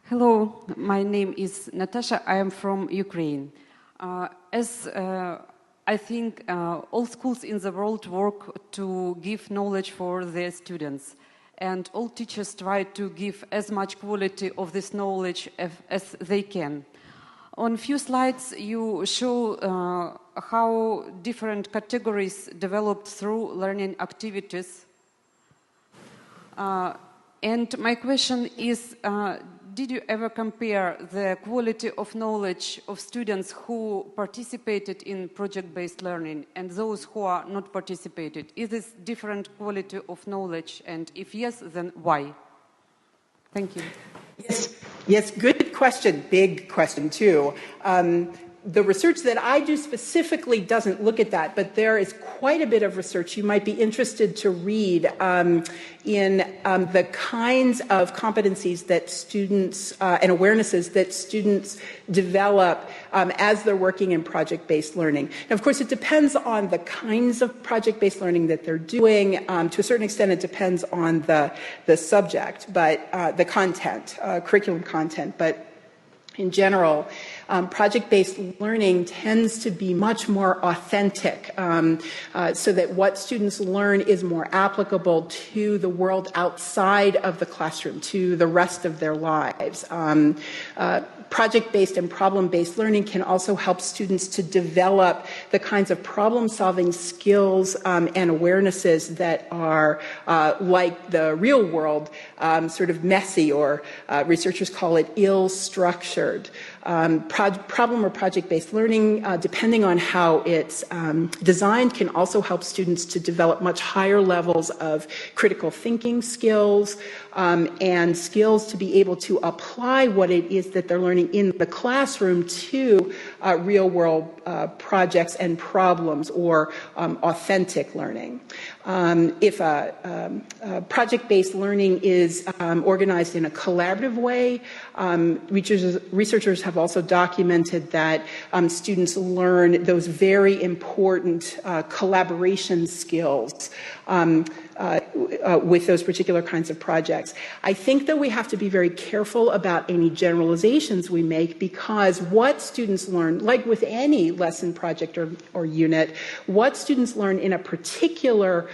Hello, my name is Natasha. I am from Ukraine. I think all schools in the world work to give knowledge for their students, and all teachers try to give as much quality of this knowledge as they can. On few slides, you show how different categories developed through learning activities. And my question is, did you ever compare the quality of knowledge of students who participated in project-based learning and those who are not participated? Is this different quality of knowledge? And if yes, then why? Thank you. Yes, good question, big question too. The research that I do specifically doesn't look at that, but there is quite a bit of research you might be interested to read in the kinds of competencies that students and awarenesses that students develop as they're working in project-based learning. Now, of course, it depends on the kinds of project-based learning that they're doing. To a certain extent, it depends on the subject, but the content, curriculum content, but in general, project-based learning tends to be much more authentic, so that what students learn is more applicable to the world outside of the classroom, to the rest of their lives. Project-based and problem-based learning can also help students to develop the kinds of problem-solving skills and awarenesses that are like the real world, sort of messy, or researchers call it ill-structured. Problem or project-based learning, depending on how it's designed, can also help students to develop much higher levels of critical thinking skills and skills to be able to apply what it is that they're learning in the classroom to real-world projects and problems, or authentic learning. If project-based learning is organized in a collaborative way, researchers have also documented that students learn those very important collaboration skills with those particular kinds of projects. I think that we have to be very careful about any generalizations we make, because what students learn, like with any lesson, project, or unit, what students learn in a particular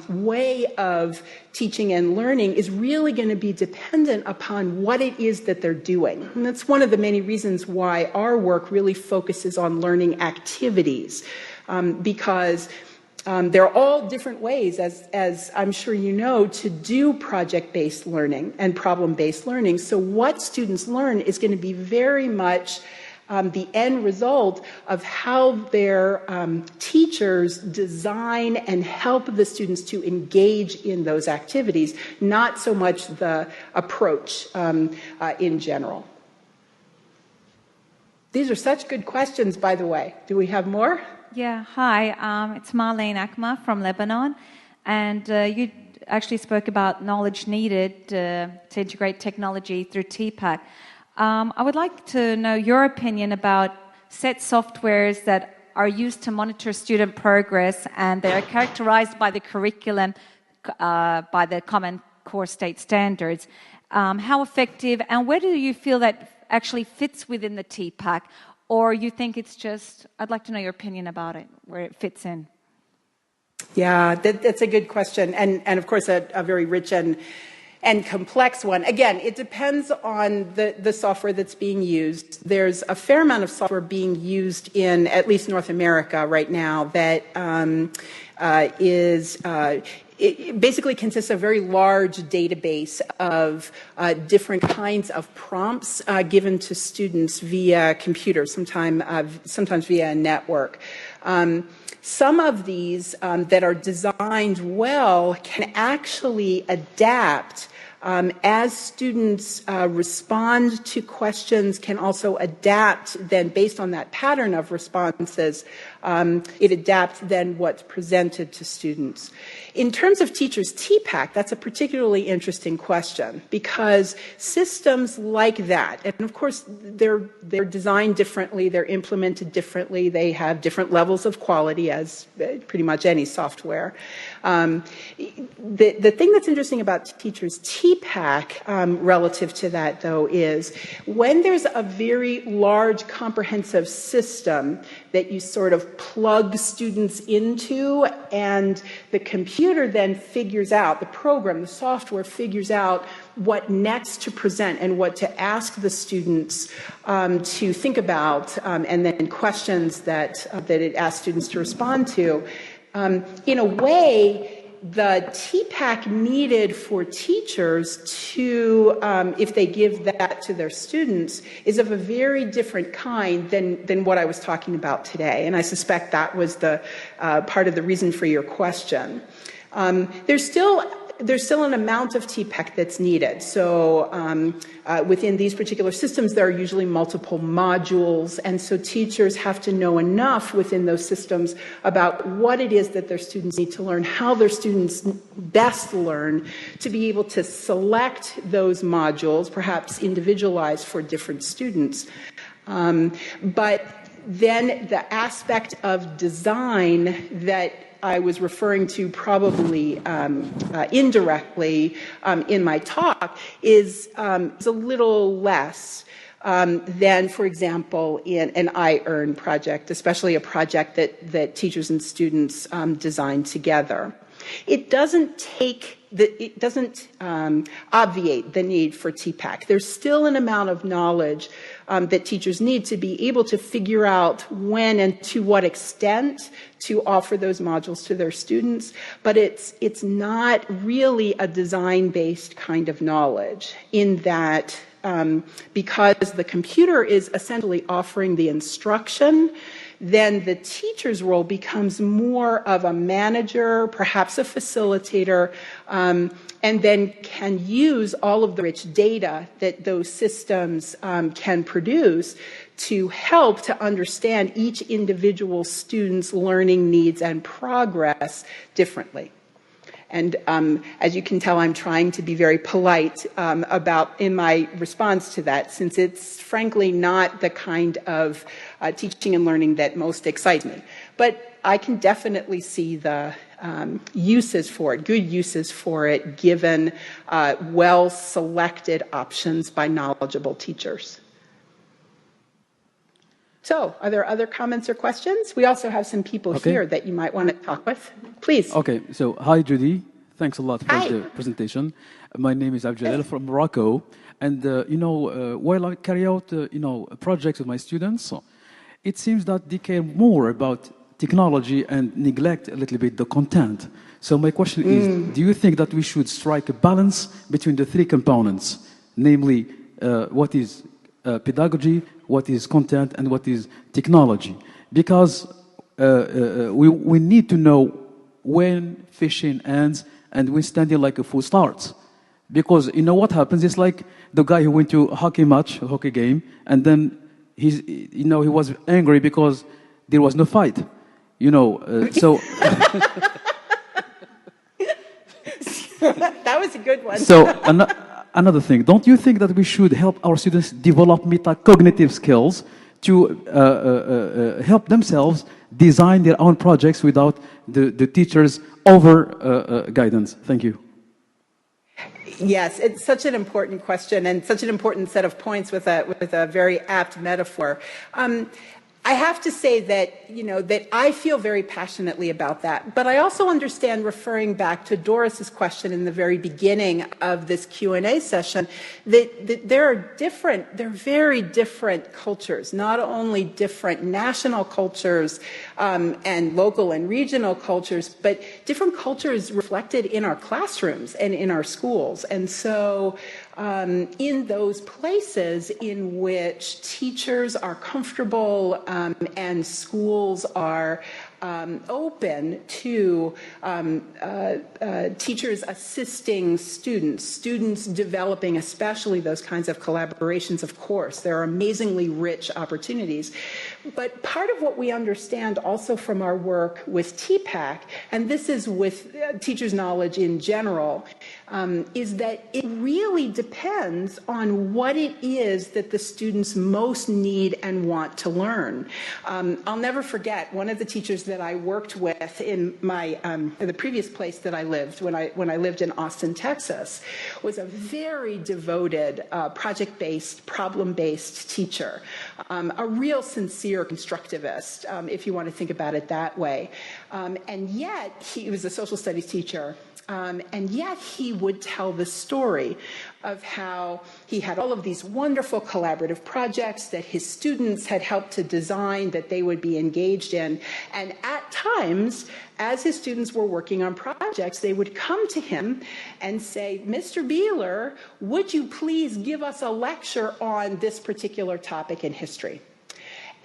way of teaching and learning is really going to be dependent upon what it is that they're doing. And that's one of the many reasons why our work really focuses on learning activities, because there are all different ways, as I'm sure you know, to do project-based learning and problem-based learning. So what students learn is going to be very much the end result of how their teachers design and help the students to engage in those activities, not so much the approach in general. These are such good questions, by the way. Do we have more? Yeah, hi, it's Marlene Akma from Lebanon, and you actually spoke about knowledge needed to integrate technology through TPACK. I would like to know your opinion about set softwares that are used to monitor student progress, and they are characterized by the curriculum, by the Common Core State Standards. How effective, and where do you feel that actually fits within the TPACK? Or you think it's just, I'd like to know your opinion about it, where it fits in. Yeah, that's a good question, and of course a very rich and complex one. Again, it depends on the software that's being used. There's a fair amount of software being used in at least North America right now that it basically consists of a very large database of different kinds of prompts given to students via computer, sometimes via a network. Some of these that are designed well can actually adapt as students respond to questions, can also adapt then based on that pattern of responses. It adapts then what's presented to students. In terms of teachers' TPACK, that's a particularly interesting question, because systems like that, and of course they're designed differently, they're implemented differently, they have different levels of quality as pretty much any software. The thing that's interesting about teachers' TPACK relative to that, though, is when there's a very large comprehensive system that you sort of plug students into, and the computer then figures out, the program, the software figures out what next to present and what to ask the students to think about, and then questions that it asks students to respond to. In a way, the TPACK needed for teachers to, if they give that to their students, is of a very different kind than what I was talking about today. And I suspect that was the part of the reason for your question. There's still an amount of TPACK that's needed. So within these particular systems, there are usually multiple modules, and so teachers have to know enough within those systems about what it is that their students need to learn, how their students best learn, to be able to select those modules, perhaps individualized for different students. But then the aspect of design that I was referring to probably indirectly in my talk is a little less than, for example, in an iEARN project, especially a project that teachers and students design together. It doesn't obviate the need for TPACK. There's still an amount of knowledge that teachers need to be able to figure out when and to what extent to offer those modules to their students, but it's not really a design-based kind of knowledge in that because the computer is essentially offering the instruction, then the teacher's role becomes more of a manager, perhaps a facilitator, and then can use all of the rich data that those systems can produce to help to understand each individual student's learning needs and progress differently. And as you can tell, I'm trying to be very polite in my response to that, since it's frankly not the kind of teaching and learning that most excites me. But I can definitely see the uses for it, good uses for it, given well-selected options by knowledgeable teachers. So, are there other comments or questions? We also have some people here that you might want to talk with. Please. Okay, so hi Judie. Thanks a lot for the presentation. My name is Abdel from Morocco. And, while I carry out, projects with my students, it seems that they care more about technology and neglect a little bit the content. So my question is, do you think that we should strike a balance between the three components, namely what is pedagogy, what is content, and what is technology? Because we need to know when fishing ends and when standing like a fool starts. Because you know what happens? It's like the guy who went to a hockey game, and then he was angry because there was no fight. So that was a good one. So another thing, don't you think that we should help our students develop metacognitive skills to help themselves design their own projects without the teacher's over guidance? Thank you. Yes, it's such an important question and such an important set of points with a very apt metaphor. I have to say that, that I feel very passionately about that. But I also understand, referring back to Doris's question in the very beginning of this Q&A session, that there are very different cultures, not only different national cultures and local and regional cultures, but different cultures reflected in our classrooms and in our schools. And so in those places in which teachers are comfortable and schools are open to teachers assisting students developing especially those kinds of collaborations, of course. There are amazingly rich opportunities. But part of what we understand also from our work with TPACK, and this is with teachers' knowledge in general, is that it really depends on what it is that the students most need and want to learn. I'll never forget one of the teachers that I worked with in my in the previous place that I lived when I lived in Austin, Texas, was a very devoted project-based, problem-based teacher, a real sincere constructivist, if you want to think about it that way. And yet he was a social studies teacher. And yet he would tell the story of how he had all of these wonderful collaborative projects that his students had helped to design that they would be engaged in. And at times, as his students were working on projects, they would come to him and say, Mr. Beeler, would you please give us a lecture on this particular topic in history?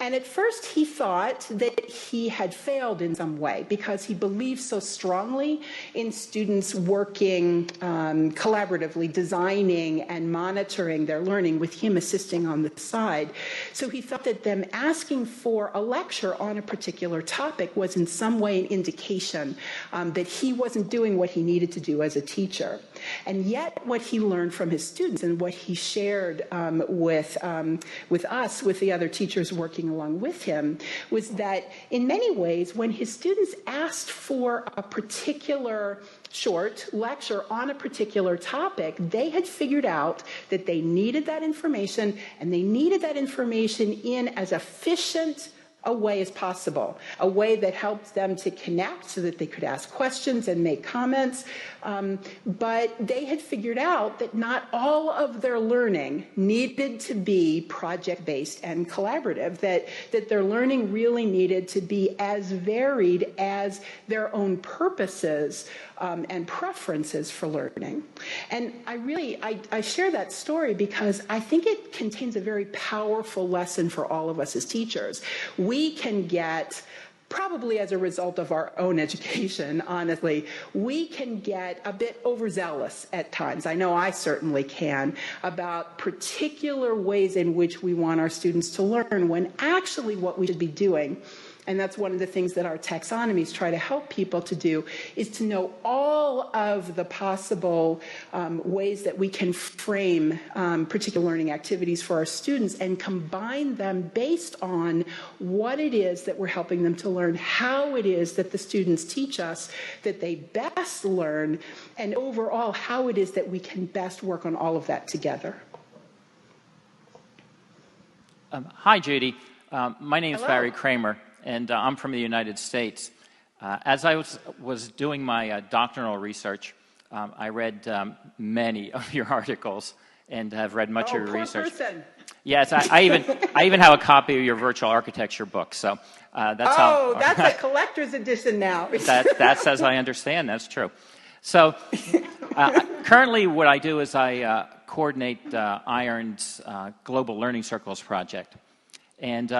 And at first he thought that he had failed in some way because he believed so strongly in students working collaboratively, designing and monitoring their learning with him assisting on the side. So he thought that them asking for a lecture on a particular topic was in some way an indication that he wasn't doing what he needed to do as a teacher. And yet what he learned from his students and what he shared with us, with the other teachers working along with him, was that in many ways when his students asked for a particular short lecture on a particular topic, they had figured out that they needed that information, and they needed that information in as efficient a way as possible, a way that helped them to connect so that they could ask questions and make comments. But they had figured out that not all of their learning needed to be project-based and collaborative, that their learning really needed to be as varied as their own purposes and preferences for learning. And I share that story because I think it contains a very powerful lesson for all of us as teachers. We can get, probably as a result of our own education, honestly, we can get a bit overzealous at times. I know I certainly can, about particular ways in which we want our students to learn, when actually what we should be doing, and that's one of the things that our taxonomies try to help people to do, is to know all of the possible ways that we can frame particular learning activities for our students and combine them based on what it is that we're helping them to learn, how it is that the students teach us that they best learn, and overall how it is that we can best work on all of that together. Hi, Judy. My name is Hello. Barry Kramer, and I'm from the United States. As I was doing my doctoral research, I read many of your articles and have read much of your research. Person. Yes, I even have a copy of your virtual architecture book. So that's how. That's a collector's edition now. That's as I understand. That's true. So currently, what I do is I coordinate iEARN's Global Learning Circles project. And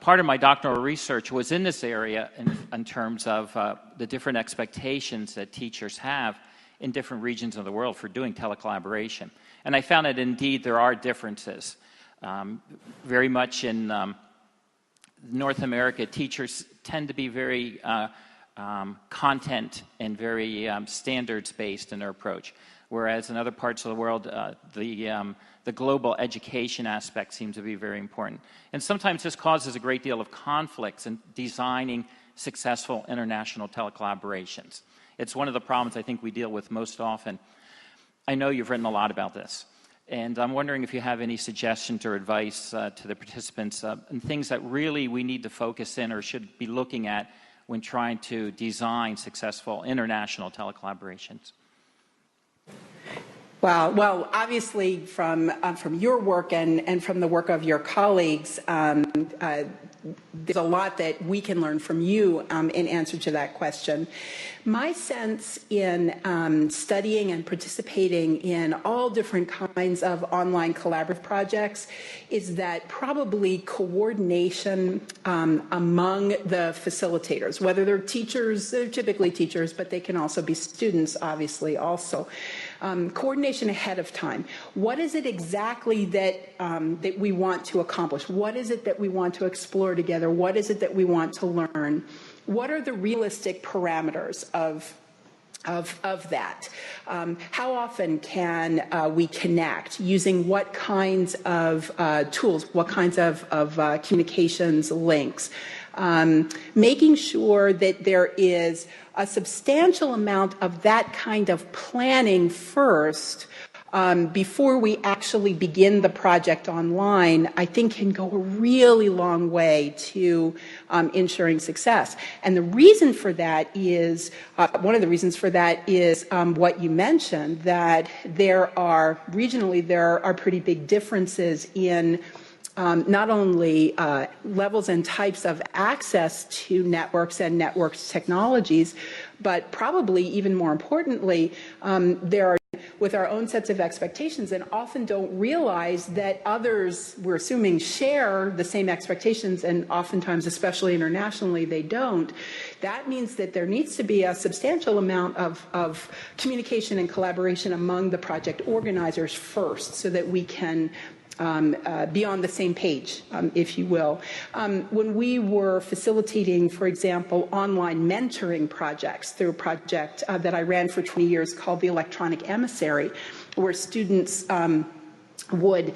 part of my doctoral research was in this area in terms of the different expectations that teachers have in different regions of the world for doing telecollaboration. And I found that indeed there are differences. Very much in North America, teachers tend to be very content and very standards-based in their approach. Whereas in other parts of the world, the global education aspect seems to be very important. And sometimes this causes a great deal of conflicts in designing successful international telecollaborations. It's one of the problems I think we deal with most often. I know you've written a lot about this, and I'm wondering if you have any suggestions or advice to the participants and things that really we need to focus in or should be looking at when trying to design successful international telecollaborations. Wow. Well, obviously, from your work and from the work of your colleagues, there's a lot that we can learn from you in answer to that question. My sense in studying and participating in all different kinds of online collaborative projects is that probably coordination among the facilitators, whether they're teachers, they're typically teachers, but they can also be students, obviously, also. Coordination ahead of time. What is it exactly that that we want to accomplish? What is it that we want to explore together? What is it that we want to learn? What are the realistic parameters of that? How often can we connect? Using what kinds of tools? What kinds of communications links? Making sure that there is a substantial amount of that kind of planning first before we actually begin the project online, I think can go a really long way to ensuring success. And the reason for that is, one of the reasons for that is what you mentioned, that regionally there are pretty big differences in not only levels and types of access to networks and networks technologies, but probably even more importantly, there are with our own sets of expectations and often don't realize that others, we're assuming, share the same expectations, and oftentimes, especially internationally, they don't. That means that there needs to be a substantial amount of communication and collaboration among the project organizers first, so that we can be on the same page, if you will. When we were facilitating, for example, online mentoring projects through a project that I ran for 20 years called the Electronic Emissary, where students would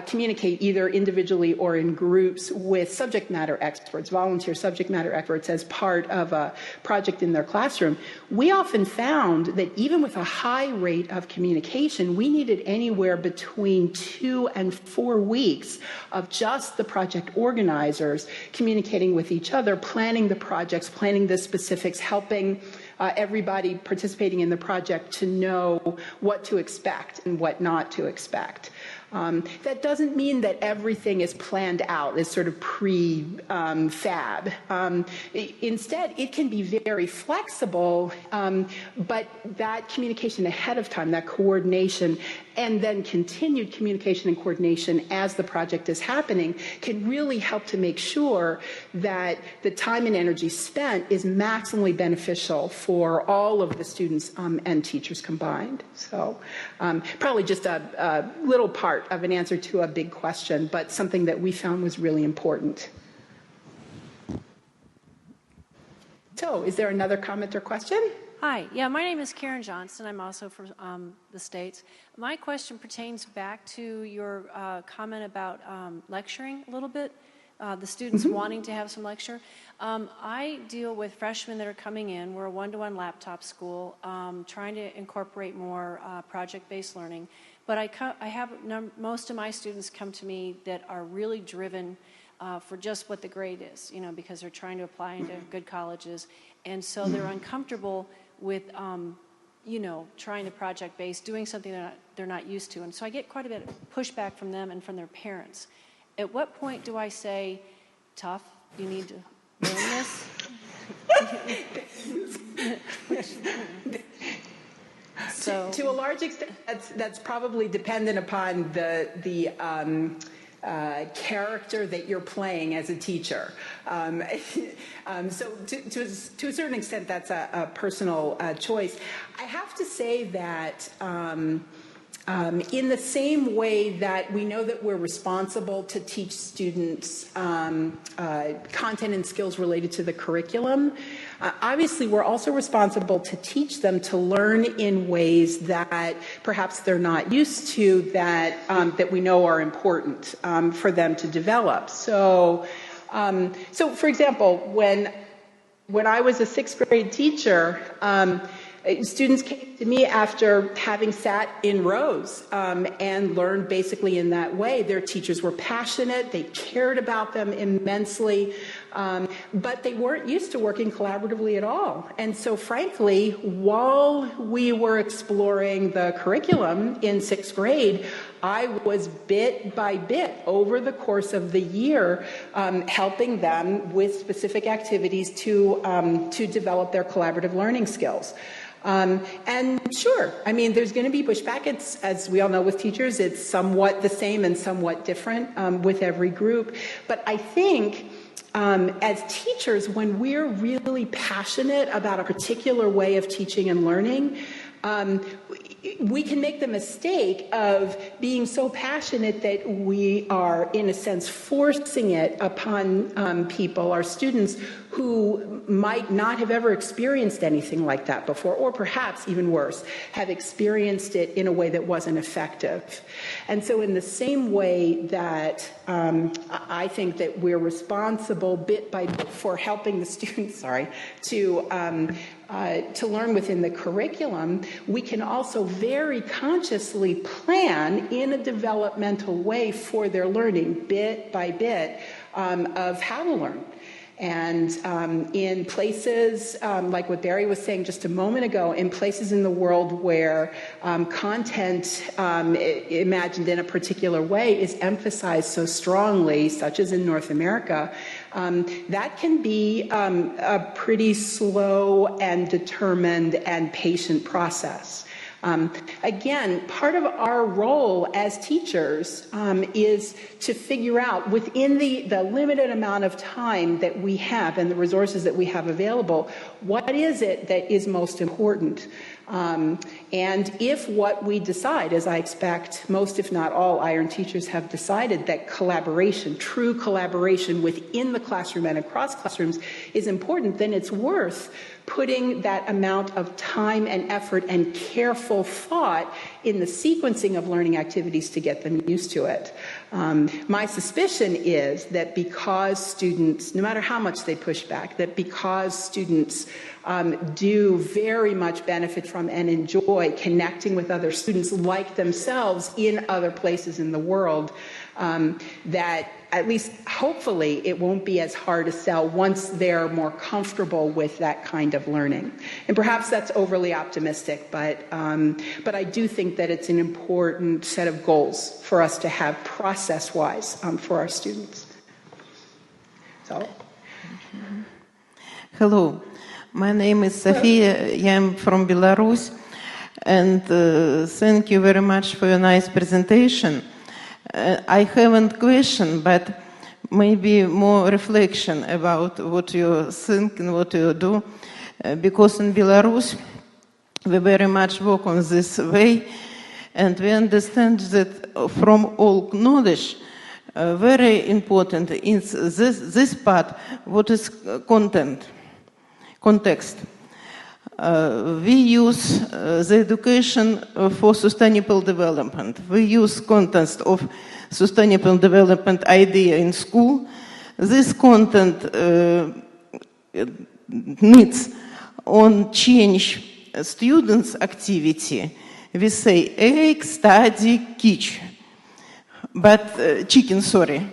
communicate either individually or in groups with subject matter experts, volunteer subject matter experts, as part of a project in their classroom, we often found that even with a high rate of communication, we needed anywhere between 2 and 4 weeks of just the project organizers communicating with each other, planning the projects, planning the specifics, helping everybody participating in the project to know what to expect and what not to expect. That doesn't mean that everything is planned out, is sort of pre-fab. Instead, it can be very flexible, but that communication ahead of time, that coordination, and then continued communication and coordination as the project is happening can really help to make sure that the time and energy spent is maximally beneficial for all of the students and teachers combined. So probably just a little part of an answer to a big question, but something that we found was really important. So is there another comment or question? Hi, yeah, my name is Karen Johnson. I'm also from the States. My question pertains back to your comment about lecturing a little bit, the students wanting to have some lecture. I deal with freshmen that are coming in. We're a one-to-one laptop school, trying to incorporate more project-based learning. But I have most of my students come to me that are really driven for just what the grade is, you know, because they're trying to apply into good colleges. And so they're uncomfortable with, you know, trying the project-based, doing something they're not used to. And so I get quite a bit of pushback from them and from their parents. At what point do I say, tough, you need to learn this? So, to a large extent, that's probably dependent upon the character that you're playing as a teacher. So to a certain extent, that's a personal choice. I have to say that in the same way that we know that we're responsible to teach students content and skills related to the curriculum, obviously we're also responsible to teach them to learn in ways that perhaps they're not used to, that that we know are important for them to develop. So, for example, when I was a 6th grade teacher, students came to me after having sat in rows and learned basically in that way. Their teachers were passionate, they cared about them immensely, but they weren't used to working collaboratively at all. And so frankly, while we were exploring the curriculum in 6th grade, I was bit by bit over the course of the year helping them with specific activities to develop their collaborative learning skills. And sure, I mean, there's going to be pushback. It's, as we all know with teachers, it's somewhat the same and somewhat different with every group. But I think as teachers, when we're really passionate about a particular way of teaching and learning, we can make the mistake of being so passionate that we are, in a sense, forcing it upon people, our students, who might not have ever experienced anything like that before, or perhaps even worse, have experienced it in a way that wasn't effective. And so in the same way that I think that we're responsible bit by bit for helping the students, to learn within the curriculum, we can also very consciously plan in a developmental way for their learning, bit by bit, of how to learn. And in places, like what Barry was saying just a moment ago, in places in the world where content imagined in a particular way is emphasized so strongly, such as in North America, that can be a pretty slow and determined and patient process. Again, part of our role as teachers is to figure out within the limited amount of time that we have and the resources that we have available, what is it that is most important? And if what we decide, as I expect most, if not all, iEARN teachers have decided that collaboration, true collaboration within the classroom and across classrooms is important, then it's worth putting that amount of time and effort and careful thought in the sequencing of learning activities to get them used to it. My suspicion is that because students, no matter how much they push back, that because students do very much benefit from and enjoy connecting with other students like themselves in other places in the world, that at least hopefully it won't be as hard to sell once they're more comfortable with that kind of learning. And perhaps that's overly optimistic, but I do think that it's an important set of goals for us to have process-wise for our students. So. Hello, my name is Sofia. I'm from Belarus, and thank you very much for your nice presentation. I haven't question, but maybe more reflection about what you think and what you do, because in Belarus we very much work on this way, and we understand that from all knowledge, very important is this part, what is context. We use the education for sustainable development. We use context of sustainable development idea in school. This content needs on change students' activity. We say egg, study, teach. But chicken, sorry.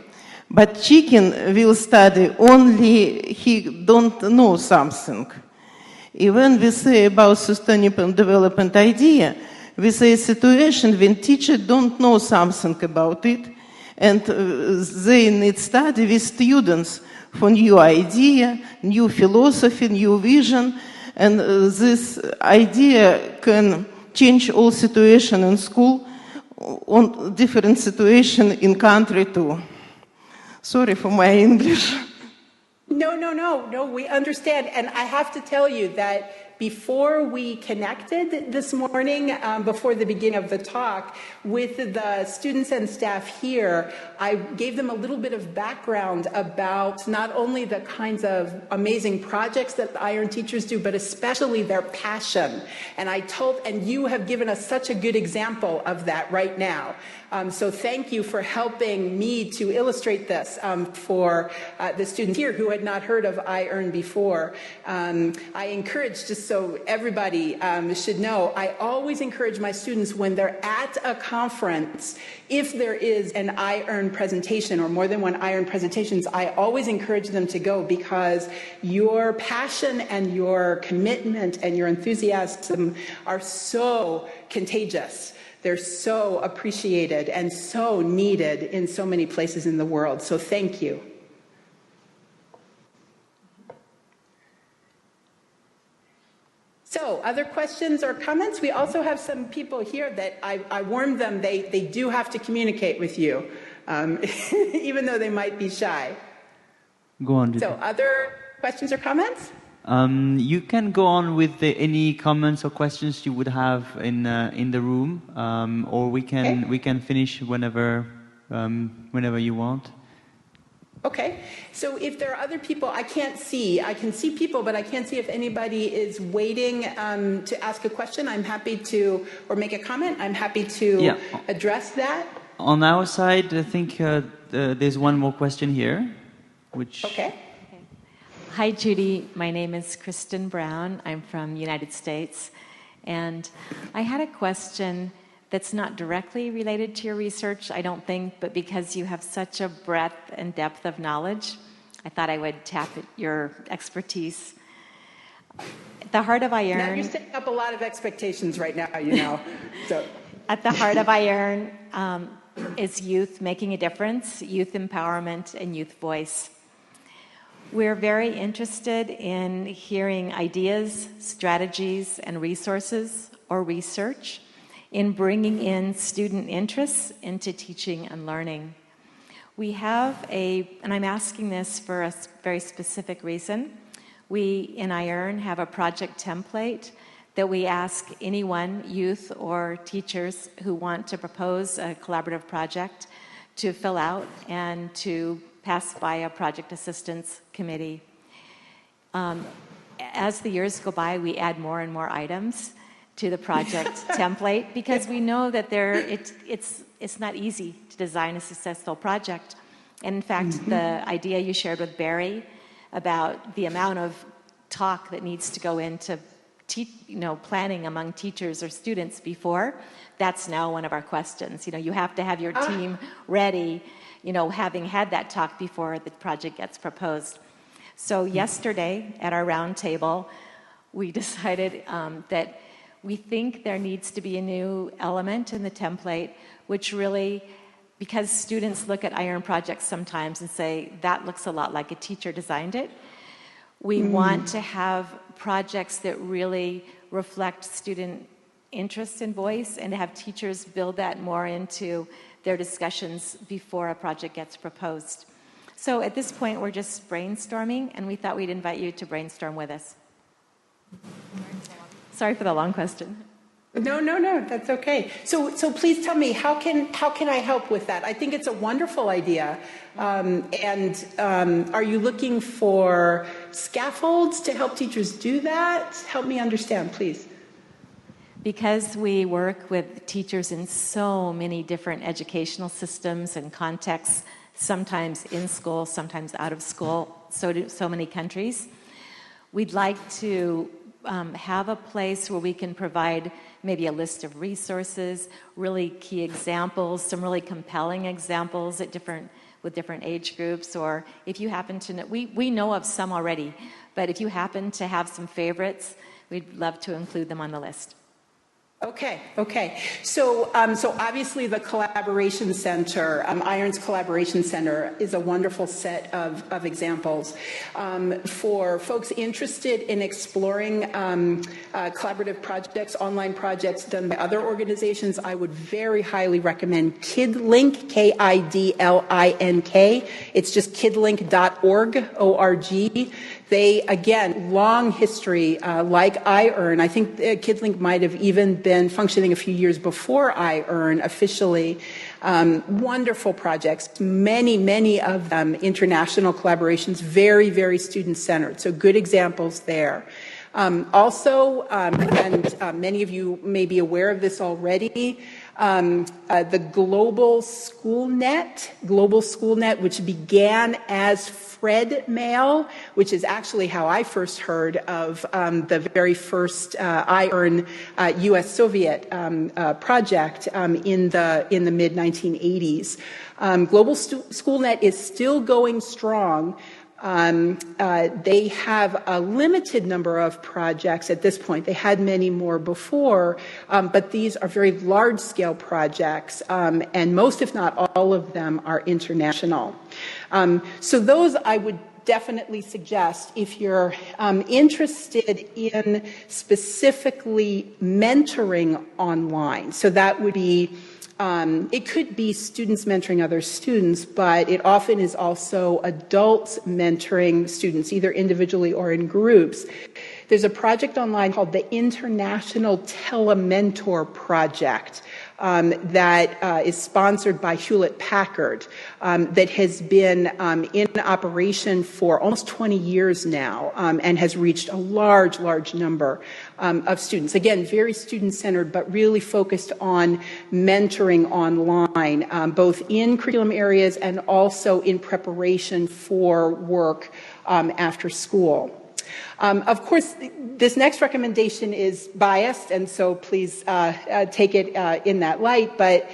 But chicken will study only he don't know something. Even we say about sustainable development idea, we say situation when teachers don't know something about it, and they need study with students for new idea, new philosophy, new vision, and this idea can change all situation in school, on different situation in country too. Sorry for my English. No, we understand. And I have to tell you that before we connected this morning, before the beginning of the talk, with the students and staff here, I gave them a little bit of background about not only the kinds of amazing projects that iEARN teachers do, but especially their passion. And you have given us such a good example of that right now. So thank you for helping me to illustrate this for the students here who had not heard of iEARN before. I encourage, just so everybody should know, I always encourage my students when they're at a conference, if there is an iEARN presentation or more than one iEARN presentations, I always encourage them to go, because your passion and your commitment and your enthusiasm are so contagious. They're so appreciated and so needed in so many places in the world. So thank you. So, other questions or comments? We also have some people here that I warned them they do have to communicate with you, even though they might be shy. Go on, Judie. So, other questions or comments? You can go on with any comments or questions you would have in the room, or we can finish whenever you want. Okay, so if there are other people I can't see, I can see people, but I can't see if anybody is waiting to ask a question. I'm happy to, or make a comment, I'm happy to address that. on our side, I think there's one more question here, which... Okay. Hi, Judy. My name is Kristen Brown. I'm from the United States. And I had a question that's not directly related to your research, I don't think, but because you have such a breadth and depth of knowledge, I thought I would tap at your expertise. At the heart of iEARN... Now you're setting up a lot of expectations right now, you know. So. At the heart of iEARN is youth making a difference, youth empowerment, and youth voice. We're very interested in hearing ideas, strategies, and resources or research in bringing in student interests into teaching and learning. We have and I'm asking this for a very specific reason. We, in iEARN, have a project template that we ask anyone, youth or teachers, who want to propose a collaborative project to fill out and to pass by a project assistance committee. As the years go by, we add more and more items to the project template because we know that it's not easy to design a successful project. And in fact, the idea you shared with Barry about the amount of talk that needs to go into planning among teachers or students before, that's now one of our questions. You have to have your team ready, having had that talk before the project gets proposed. So yesterday at our round table, we decided that we think there needs to be a new element in the template, which really, because students look at iEARN projects sometimes and say, that looks a lot like a teacher designed it, we want to have projects that really reflect student interest and voice and to have teachers build that more into their discussions before a project gets proposed. So at this point, we're just brainstorming, and we thought we'd invite you to brainstorm with us. Sorry for the long question. No, that's okay. So please tell me, how can I help with that? I think it's a wonderful idea. Are you looking for scaffolds to help teachers do that? Help me understand, please. Because we work with teachers in so many different educational systems and contexts, sometimes in school, sometimes out of school, so many countries, we'd like to have a place where we can provide maybe a list of resources, really key examples, some really compelling examples with different age groups, or if you happen to know, we know of some already, but if you happen to have some favorites, we'd love to include them on the list. Okay. So obviously the Collaboration Center, iEARN's Collaboration Center, is a wonderful set of examples. For folks interested in exploring collaborative projects, online projects done by other organizations, I would very highly recommend KidLink, KIDLINK. It's just kidlink.org, O-R-G. They, again, long history, like iEARN. I think KidLink might have even been functioning a few years before iEARN officially. Wonderful projects, many of them international collaborations, very, very student-centered. So good examples there. Also, many of you may be aware of this already, the Global School Net, which began as FredMail, which is actually how I first heard of the very first iEARN U.S. Soviet project in the mid-1980s. Global Schoolnet is still going strong. They have a limited number of projects at this point. They had many more before, but these are very large-scale projects, and most, if not all of them, are international. So those I would definitely suggest if you're interested in specifically mentoring online. So that would be it could be students mentoring other students, but it often is also adults mentoring students, either individually or in groups. There's a project online called the International Telementor Project. that is sponsored by Hewlett-Packard that has been in operation for almost 20 years now and has reached a large number of students. Again, very student-centered, but really focused on mentoring online, both in curriculum areas and also in preparation for work after school. Of course, this next recommendation is biased, and so please take it in that light, but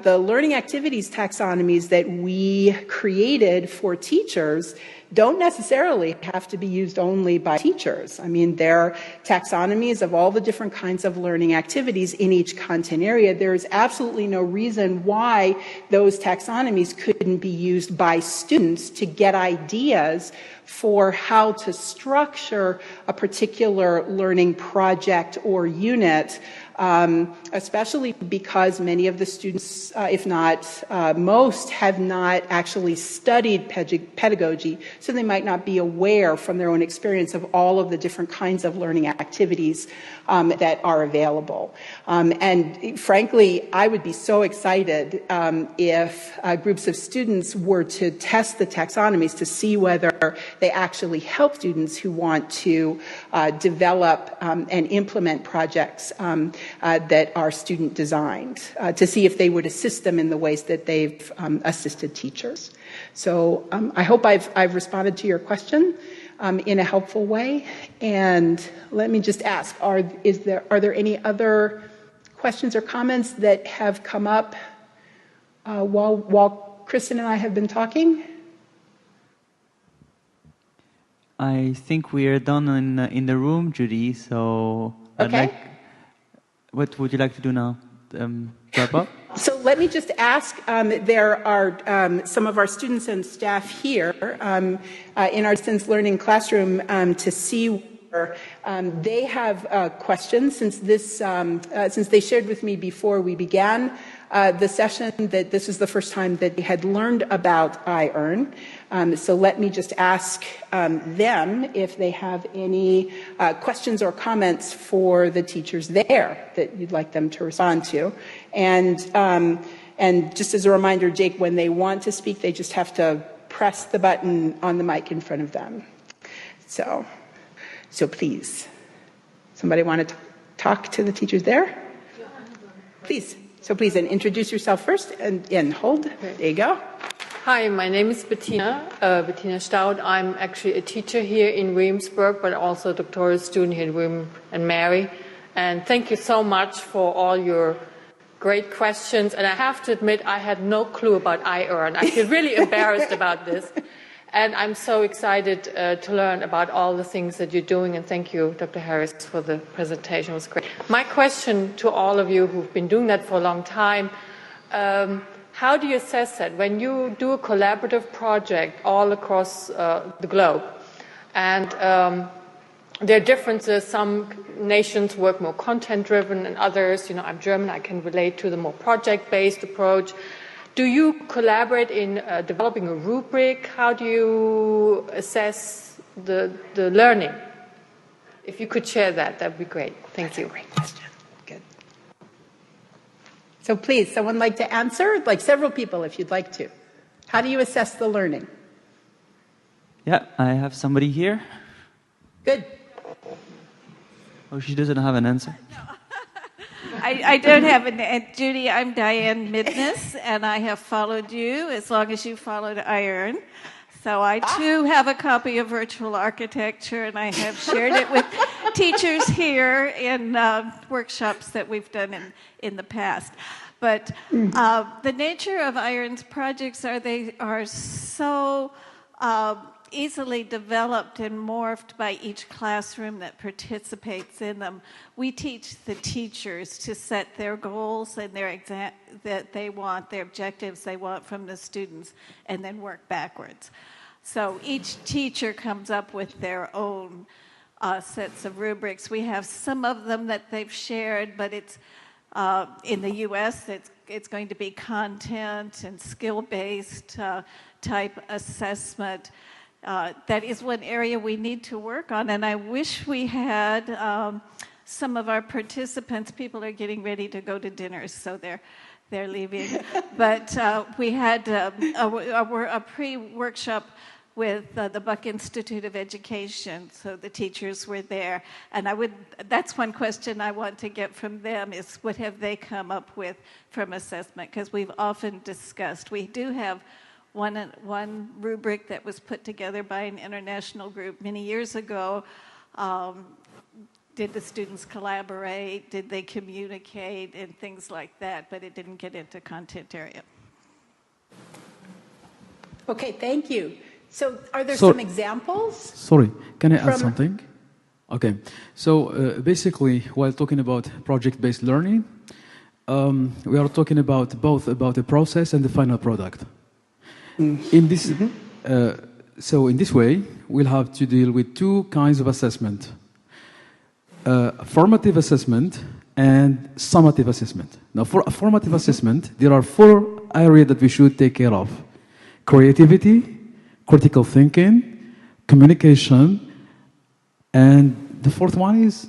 the learning activities taxonomies that we created for teachers don't necessarily have to be used only by teachers. I mean, there are taxonomies of all the different kinds of learning activities in each content area. There is absolutely no reason why those taxonomies couldn't be used by students to get ideas for how to structure a particular learning project or unit, especially because many of the students, if not most, have not actually studied pedagogy, so they might not be aware from their own experience of all of the different kinds of learning activities that are available. And frankly, I would be so excited if groups of students were to test the taxonomies to see whether they actually help students who want to develop and implement projects that are student designed, to see if they would assist them in the ways that they've assisted teachers. So I hope I've responded to your question in a helpful way. And let me just ask, are there any other questions or comments that have come up while Kristen and I have been talking? I think we are done in the room, Judie, so Okay. What would you like to do now? Wrap up? So let me just ask, there are some of our students and staff here in our distance learning classroom to see where they have questions, since they shared with me before we began the session that this is the first time that they had learned about iEARN. So let me just ask them if they have any questions or comments for the teachers there that you'd like them to respond to. And just as a reminder, Jake, when they want to speak, they just have to press the button on the mic in front of them. So please, somebody want to talk to the teachers there? Please. So please, and introduce yourself first and hold. There you go. Hi, my name is Bettina Staud. I'm actually a teacher here in Williamsburg, but also a doctoral student here at William and Mary. And thank you so much for all your great questions. And I have to admit, I had no clue about iEARN. I feel really embarrassed about this. And I'm so excited to learn about all the things that you're doing. And thank you, Dr. Harris, for the presentation. It was great. My question to all of you who've been doing that for a long time, how do you assess that when you do a collaborative project all across the globe? And there are differences. Some nations work more content-driven and others, I'm German, I can relate to the more project-based approach. Do you collaborate in developing a rubric? How do you assess the learning? If you could share that, that would be great. Thank you. That's a great question. Good. So please, someone like to answer? Like several people, if you'd like to. How do you assess the learning? Yeah, I have somebody here. Good. Oh, she doesn't have an answer. I don't have an Judie, I'm Diane Midness, and I have followed you as long as you followed iEARN. So I, too, have a copy of Virtual Architecture, and I have shared it with teachers here in workshops that we've done in the past. But the nature of iEARN's projects they are so easily developed and morphed by each classroom that participates in them. We teach the teachers to set their goals and their their objectives they want from the students, and then work backwards. So each teacher comes up with their own sets of rubrics. We have some of them that they've shared, but it's in the U.S. It's going to be content and skill-based type assessment. That is one area we need to work on, and I wish we had some of our participants, people are getting ready to go to dinner, so they're leaving. But we had a pre-workshop with the Buck Institute of Education, so the teachers were there. And that's one question I want to get from them is what have they come up with from assessment? Because we've often discussed, we do have one rubric that was put together by an international group many years ago. Did the students collaborate? Did they communicate? And things like that, but it didn't get into content area. Okay, thank you. So are there some examples? Sorry, can I add something? Okay, so basically, while talking about project-based learning, we are talking about both about the process and the final product. In this, so in this way, we'll have to deal with two kinds of assessment. Formative assessment and summative assessment. Now, for a formative assessment, there are 4 areas that we should take care of. Creativity, critical thinking, communication, and the 4th one is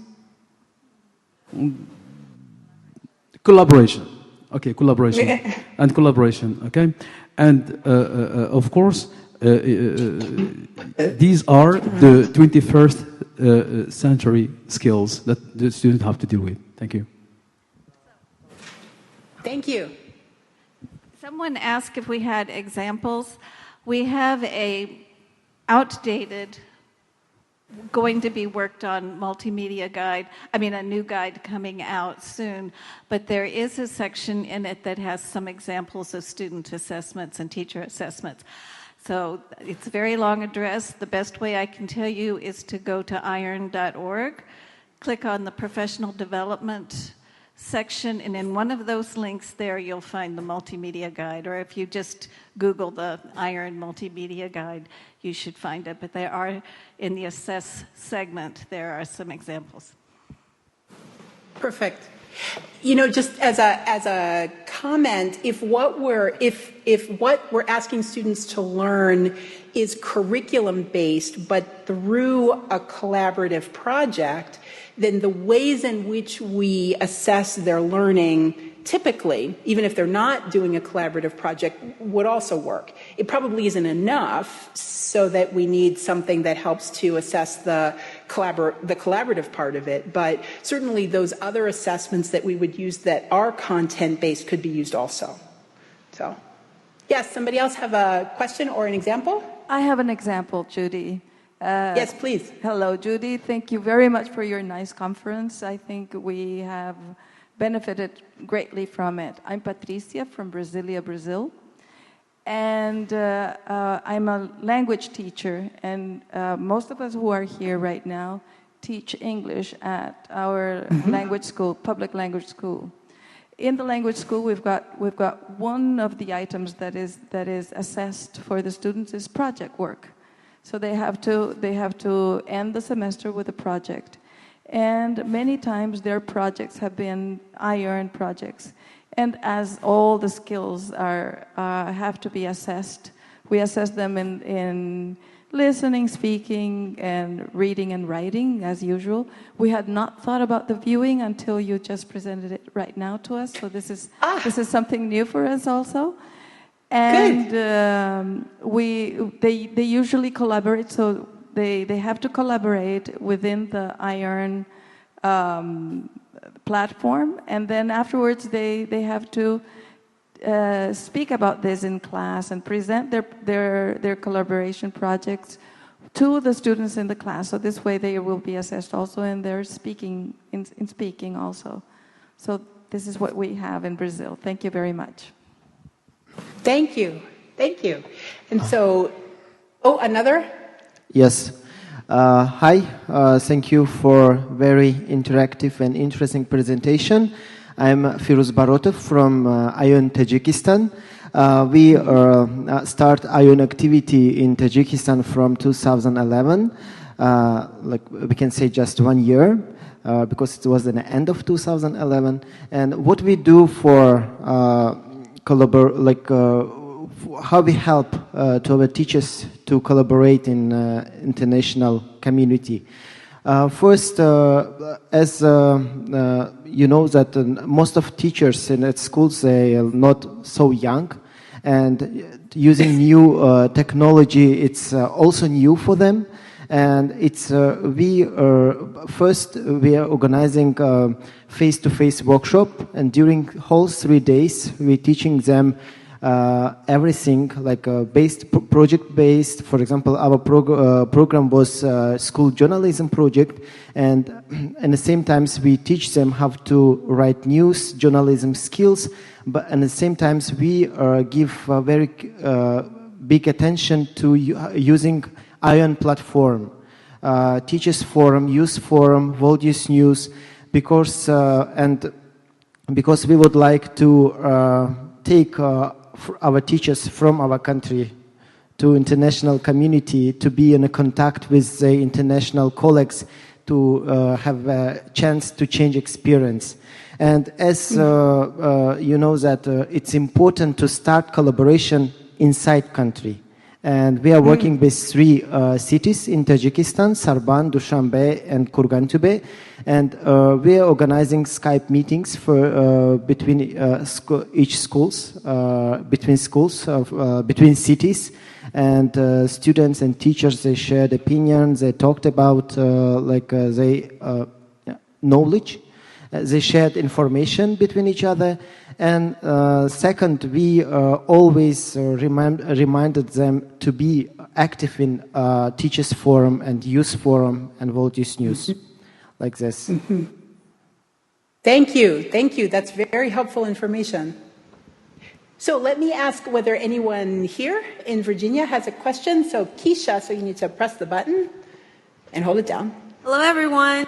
collaboration. Okay, collaboration. And collaboration, okay? And of course, these are the 21st century skills that the students have to deal with. Thank you. Thank you. Someone asked if we had examples. We have a outdated, going to be worked on multimedia guide, a new guide coming out soon, but there is a section in it that has some examples of student assessments and teacher assessments. So it's a very long address. The best way I can tell you is to go to iEARN.org, click on the professional development section, and in one of those links there you'll find the multimedia guide, or if you just Google the iEARN multimedia guide, you should find it. But there are, in the assess segment, there are some examples. Perfect. You know, just as a comment, if what we're asking students to learn is curriculum based, but through a collaborative project, then the ways in which we assess their learning typically, even if they're not doing a collaborative project, would also work. It probably isn't enough, so that we need something that helps to assess the collaborative part of it, but certainly those other assessments that we would use that are content-based could be used also. So, yes, somebody else have a question or an example? I have an example, Judie. Yes, please. Hello, Judie. Thank you very much for your nice conference. I think we have benefited greatly from it. I'm Patricia from Brasilia, Brazil. And I'm a language teacher, and most of us who are here right now teach English at our language school, public language school. In the language school, we've got one of the items that is assessed for the students is project work. So they have to end the semester with a project, and many times their projects have been iEARN projects. And as all the skills have to be assessed, we assess them in listening, speaking, and reading and writing, as usual. We had not thought about the viewing until you just presented it right now to us. So this is something new for us also. And they usually collaborate. So they have to collaborate within the iEARN platform, and then afterwards they have to speak about this in class and present their collaboration projects to the students in the class. So this way they will be assessed also in their speaking, in speaking also. So this is what we have in Brazil. Thank you very much. Thank you. Thank you. And so, another? Yes. Hi, thank you for very interactive and interesting presentation. I'm Firuz Barotov from iEARN Tajikistan. We start iEARN activity in Tajikistan from 2011, like we can say just 1 year, because it was the end of 2011. And what we do for how we help to our teachers to collaborate in international community. First, as you know that most of teachers at schools, they are not so young, and using new technology, it's also new for them. And it's we are organizing face-to-face workshop, and during whole 3 days we're teaching them everything like project-based. For example, our program was school journalism project, and at the same time we teach them how to write news, journalism skills, but at the same time we give very big attention to using iEARN platform, teachers forum, youth forum, world youth news, because we would like to take our teachers from our country to international community, to be in a contact with the international colleagues, to have a chance to change experience. And as you know that it's important to start collaboration inside country. And we are working with 3 cities in Tajikistan: Sarban, Dushanbe, and Kurgantube. And we are organizing Skype meetings for between each schools, between cities. And students and teachers, they shared opinions. They talked about knowledge. They shared information between each other. And second, we always reminded them to be active in Teachers Forum and Youth Forum and World Youth News, like this. Thank you. Thank you. That's very helpful information. So let me ask whether anyone here in Virginia has a question. So Keisha, so you need to press the button and hold it down. Hello, everyone.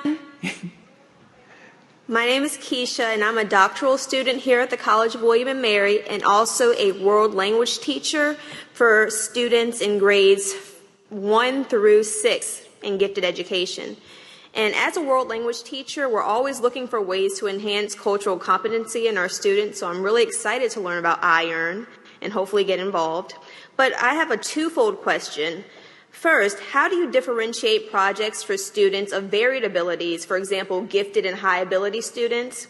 My name is Keisha, and I'm a doctoral student here at the College of William & Mary, and also a world language teacher for students in grades 1 through 6 in gifted education. And as a world language teacher, we're always looking for ways to enhance cultural competency in our students, so I'm really excited to learn about iEARN and hopefully get involved. But I have a twofold question. First, how do you differentiate projects for students of varied abilities, for example, gifted and high ability students?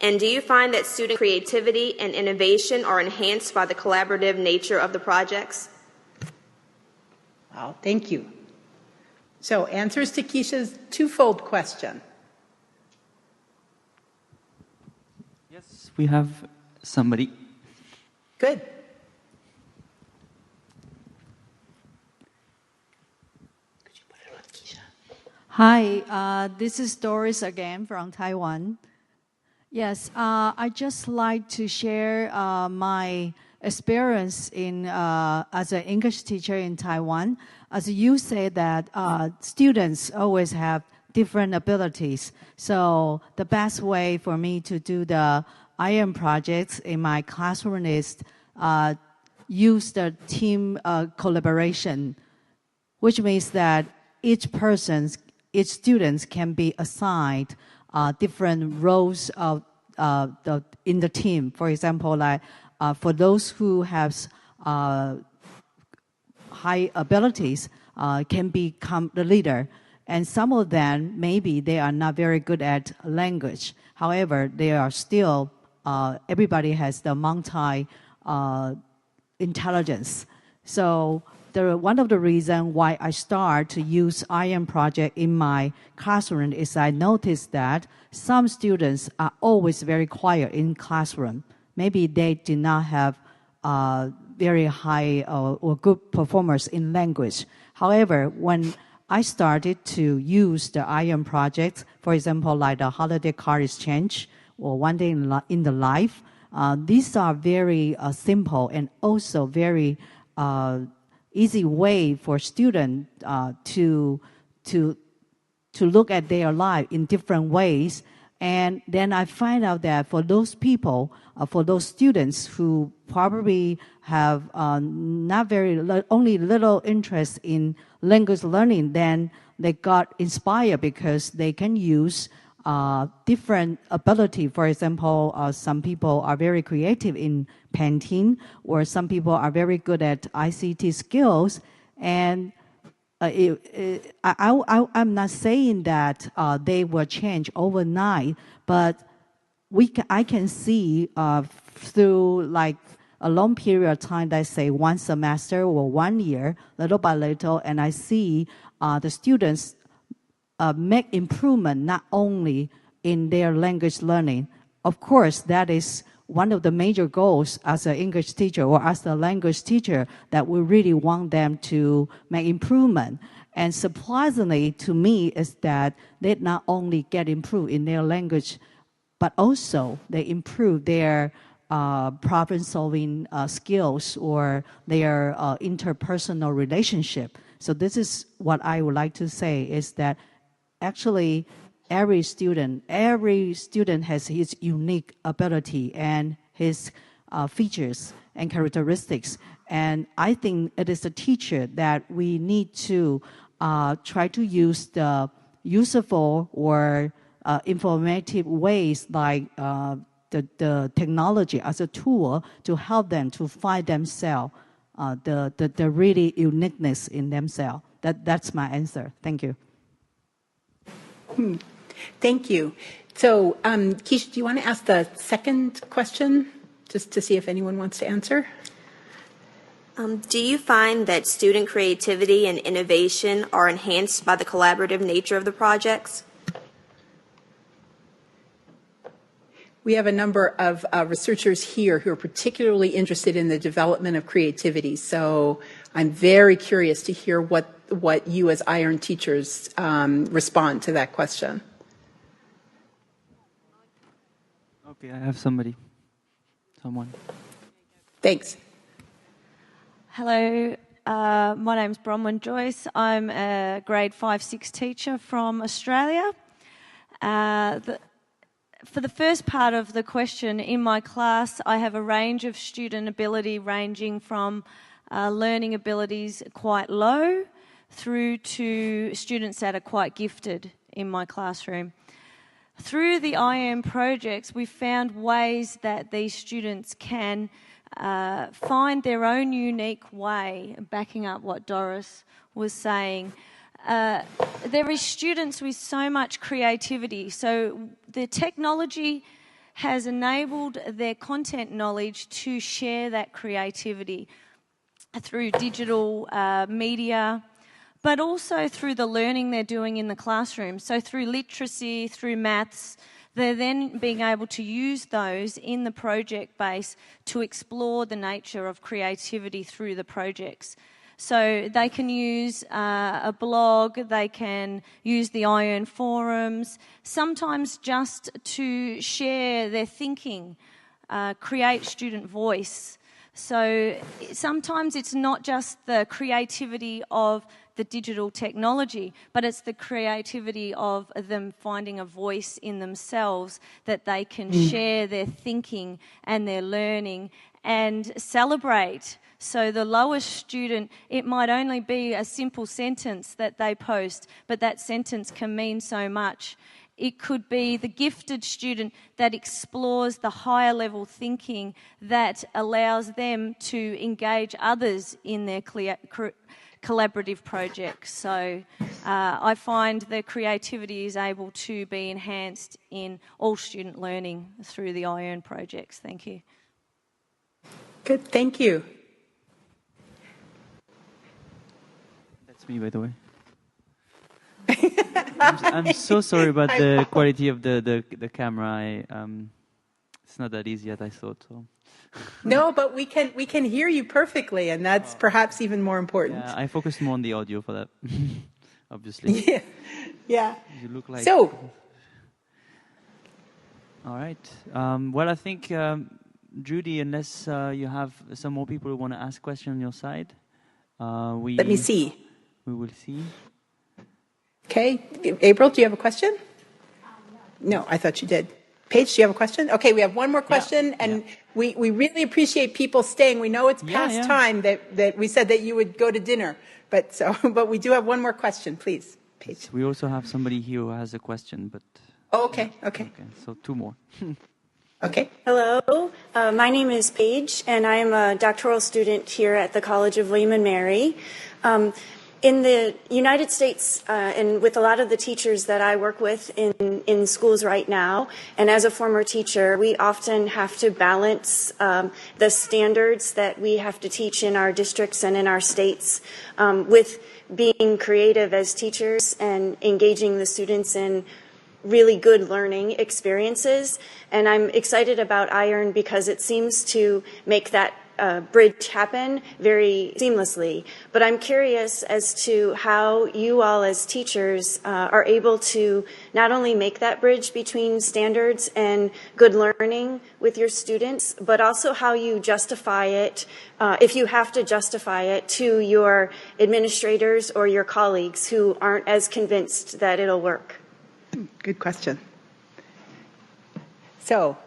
And do you find that student creativity and innovation are enhanced by the collaborative nature of the projects? Wow, thank you. So answers to Keisha's twofold question. Yes, we have somebody. Good. Hi, this is Doris again from Taiwan. Yes, I just like to share my experience in as an English teacher in Taiwan. As you say that students always have different abilities. So the best way for me to do the iEARN projects in my classroom is use the team collaboration, which means that each students can be assigned different roles of in the team. For example, like for those who have high abilities, can become the leader. And some of them, maybe they are not very good at language. However, they are still, everybody has the multi-intelligence. So one of the reasons why I start to use iEARN project in my classroom is I noticed that some students are always very quiet in classroom. Maybe they did not have very high or good performers in language. However, when I started to use the iEARN project, for example, like the holiday card exchange or one day in the life, these are very simple and also very easy way for students to look at their life in different ways. And then I find out that for those people, for those students who probably have only little interest in language learning, then they got inspired because they can use different ability. For example, some people are very creative in painting, or some people are very good at ICT skills, and I'm not saying that they will change overnight, but I can see through like a long period of time, let's say 1 semester or 1 year, little by little, and I see the students make improvement not only in their language learning. Of course, that is one of the major goals as an English teacher or as a language teacher, that we really want them to make improvement. And surprisingly to me is that they not only get improved in their language, but also they improve their problem-solving skills or their interpersonal relationship. So this is what I would like to say, is that actually every student has his unique ability and his features and characteristics. And I think it is the teacher that we need to try to use the useful or informative ways like the technology as a tool to help them to find themselves, the really uniqueness in themselves. That's my answer. Thank you. Thank you. So, Keisha, do you want to ask the second question, just to see if anyone wants to answer? Do you find that student creativity and innovation are enhanced by the collaborative nature of the projects? We have a number of researchers here who are particularly interested in the development of creativity. So I'm very curious to hear what you as iEARN teachers respond to that question. Okay, I have someone. Thanks. Hello, my name's Bronwyn Joyce. I'm a grade 5-6 teacher from Australia. For the first part of the question, in my class I have a range of student ability ranging from learning abilities quite low through to students that are quite gifted in my classroom. Through the iEARN projects, we've found ways that these students can find their own unique way, backing up what Doris was saying. There is students with so much creativity, so the technology has enabled their content knowledge to share that creativity through digital media, but also through the learning they're doing in the classroom. So through literacy, through maths, they're then being able to use those in the project base to explore the nature of creativity through the projects. So they can use a blog, they can use the iEARN forums, sometimes just to share their thinking, create student voice. So sometimes it's not just the creativity of the digital technology, but it's the creativity of them finding a voice in themselves that they can share their thinking and their learning and celebrate. So the lowest student, it might only be a simple sentence that they post, but that sentence can mean so much. It could be the gifted student that explores the higher level thinking that allows them to engage others in their collaborative projects. So I find the creativity is able to be enhanced in all student learning through the iEARN projects. Thank you. Good, thank you. That's me, by the way. I'm so sorry about the quality of the camera. It's not that easy as I thought. So. No, but we can hear you perfectly, and that's perhaps even more important. Yeah, I focused more on the audio for that, obviously. Yeah, yeah. You look like. So. All right. Well, I think Judie, unless you have some more people who want to ask questions on your side, let me see. We will see. Okay, April, do you have a question? No, I thought you did. Paige, do you have a question? Okay, we have one more question, and we really appreciate people staying. We know it's past time that we said that you would go to dinner, but we do have one more question, please, Paige. We also have somebody here who has a question, but. Oh, okay. So 2 more. Okay. Hello, my name is Paige, and I am a doctoral student here at the College of William and Mary. In the United States, and with a lot of the teachers that I work with in schools right now, and as a former teacher, we often have to balance the standards that we have to teach in our districts and in our states with being creative as teachers and engaging the students in really good learning experiences. And I'm excited about iEARN because it seems to make that bridge happen very seamlessly. But I'm curious as to how you all as teachers are able to not only make that bridge between standards and good learning with your students, but also how you justify it, if you have to justify it, to your administrators or your colleagues who aren't as convinced that it'll work. Good question. So,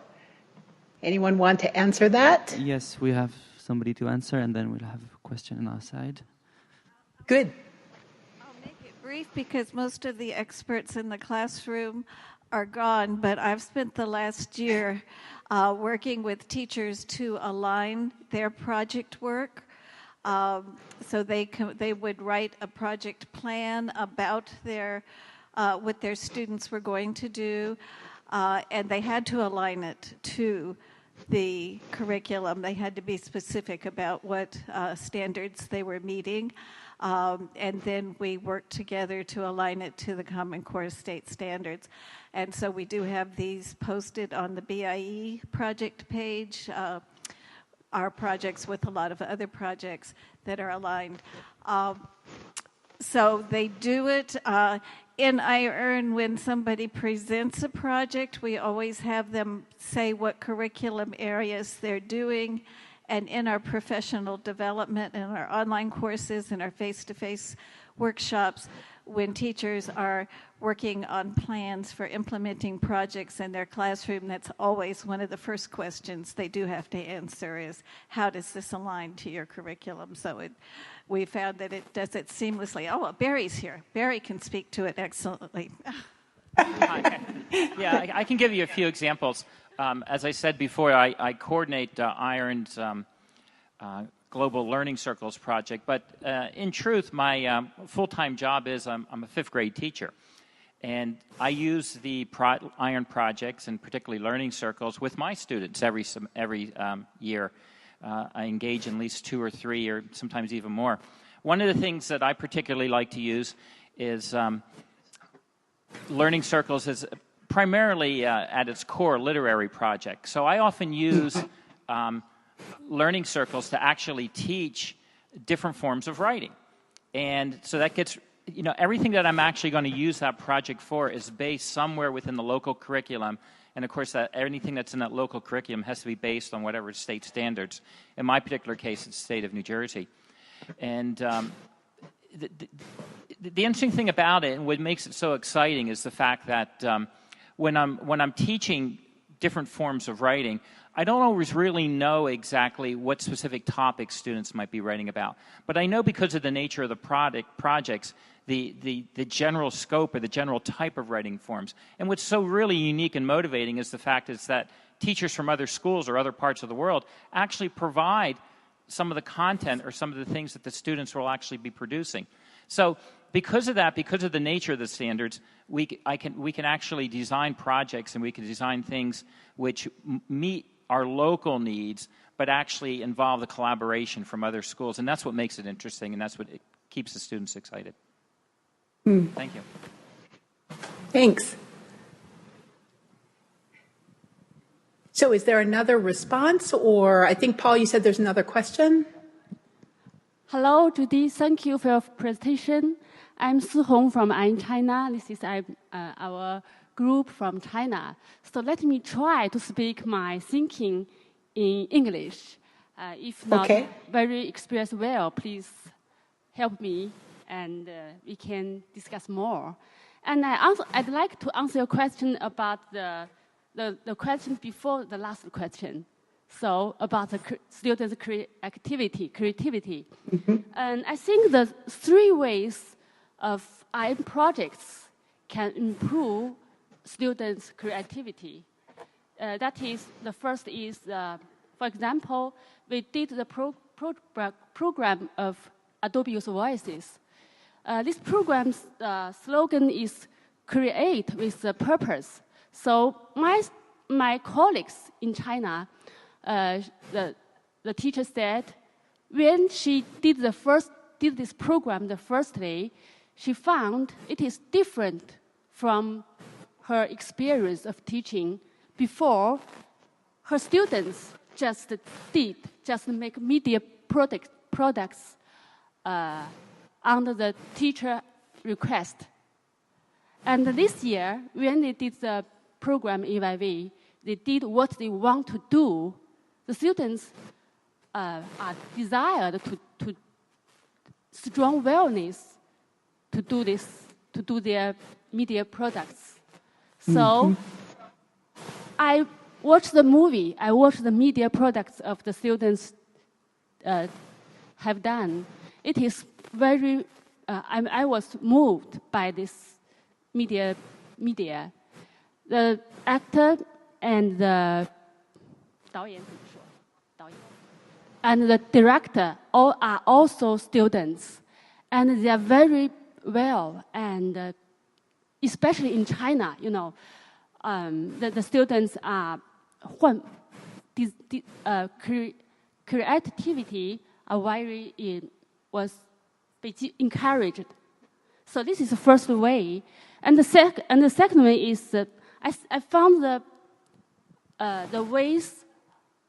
anyone want to answer that? Yes, we have somebody to answer, and then we'll have a question on our side. Good. I'll make it brief because most of the experts in the classroom are gone, but I've spent the last year working with teachers to align their project work. So they would write a project plan about what their students were going to do, and they had to align it to the curriculum. They had to be specific about what standards they were meeting, and then we worked together to align it to the Common Core state standards. And so we do have these posted on the BIE project page, our projects with a lot of other projects that are aligned. So they do it. In iEARN, when somebody presents a project, we always have them say what curriculum areas they're doing. And in our professional development, in our online courses, in our face-to-face workshops, when teachers are working on plans for implementing projects in their classroom, that's always one of the first questions they do have to answer is, how does this align to your curriculum? So we found that it does it seamlessly. Oh, well, Barry's here. Barry can speak to it excellently. Yeah, I can give you a few examples. As I said before, I coordinate iEARN's Global Learning Circles project, but in truth, my full-time job is I'm a fifth grade teacher. And I use the iEARN projects, and particularly learning circles, with my students every year. I engage in at least 2 or 3 or sometimes even more. One of the things that I particularly like to use is learning circles is primarily at its core literary project. So I often use learning circles to actually teach different forms of writing. And so that gets, everything that I'm actually going to use that project for is based somewhere within the local curriculum. And of course, anything that's in that local curriculum has to be based on whatever state standards. In my particular case, it's the state of New Jersey. And the interesting thing about it, and what makes it so exciting, is the fact that when I'm teaching different forms of writing, I don't always really know exactly what specific topics students might be writing about. But I know because of the nature of the projects, the general scope or the general type of writing forms. And what's so really unique and motivating is the fact is that teachers from other schools or other parts of the world actually provide some of the content or some of the things that the students will actually be producing. So because of that, because of the nature of the standards, we can actually design projects, and we can design things which meet our local needs, but actually involve the collaboration from other schools. And that's what makes it interesting, and that's what keeps the students excited. Thank you. Thanks. So is there another response? Or I think, Paul, you said there's another question? Hello, Judie. Thank you for your presentation. I'm Su Hong from iEARN China. This is our group from China. So let me try to speak my thinking in English. If not very expressed well, please help me, and we can discuss more. And I'd like to answer your question about the question before the last question. So about the students' creativity. And I think the 3 ways of iEARN projects can improve students' creativity. That is, the first is, for example, we did the program of Adobe User Voices. This program's slogan is "Create with a Purpose." So my colleagues in China, the teacher said, when she did this program the first day, she found it is different from her experience of teaching before. Her students just make media products under the teacher request. And this year, when they did the program EYV, they did what they want to do. The students are desired to strong willingness to do this, to do their media products. So I watched the movie. I watched the media products of the students have done. It is very. I was moved by this media. The actor and the director all are also students, and they are very well. And especially in China, you know, the students are creativity was encouraged. So this is the first way, and the second way is that I found the ways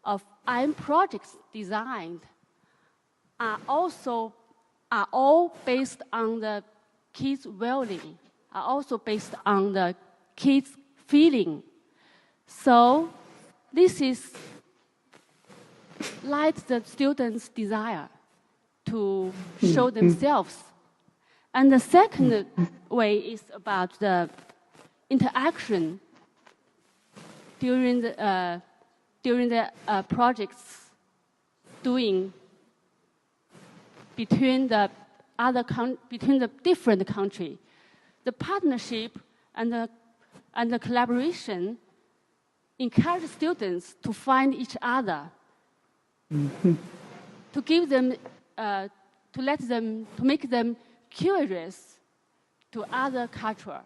of iEARN projects designed are all based on the kids' well-being, are also based on the kids' feeling. So this is like the students' desire to show themselves. And the second way is about the interaction during the projects doing between the different countries. The partnership and the collaboration encourage students to find each other, to give them, to make them curious to other culture.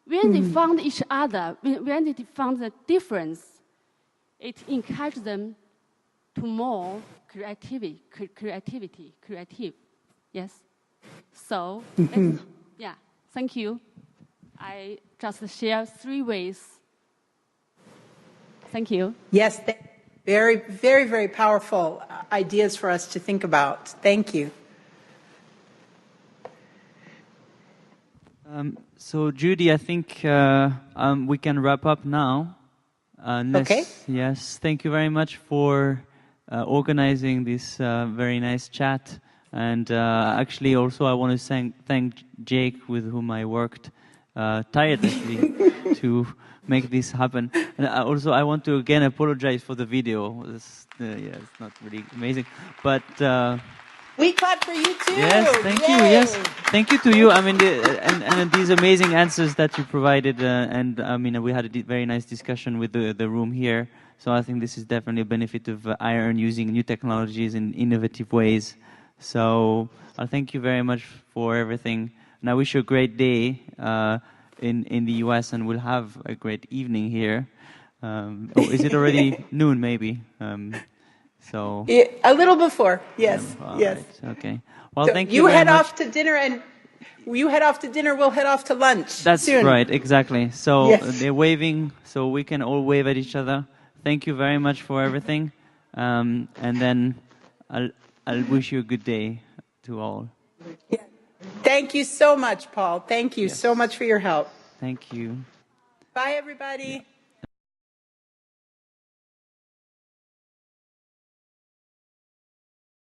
When they found each other, when they found the difference, it encouraged them to more creative. Yes. So, yeah. Thank you. I just share 3 ways. Thank you. Yes, very, very, very powerful ideas for us to think about. Thank you. So, Judie, I think we can wrap up now. Okay. Yes, thank you very much for organizing this very nice chat. And actually, also, I want to thank Jake, with whom I worked tirelessly to make this happen. And also, I want to again apologize for the video. It's not really amazing, but we clap for you too. Yes, thank you. Yes, thank you to you. I mean, and these amazing answers that you provided, and I mean, we had a very nice discussion with the room here. So I think this is definitely a benefit of iEARN using new technologies in innovative ways. So I thank you very much for everything, and I wish you a great day in the US, and we'll have a great evening here. Is it already noon? Maybe. So a little before, yes, yes. Right. Okay. Well, So thank you. You very head much. off to dinner, and you head off to dinner. We'll head off to lunch. That's soon. right, exactly. So Yes. they're waving, so we can all wave at each other. Thank you very much for everything, and then I'll wish you a good day to all. Yeah. Thank you so much, Paul. Thank you so much for your help. Thank you. Bye, everybody.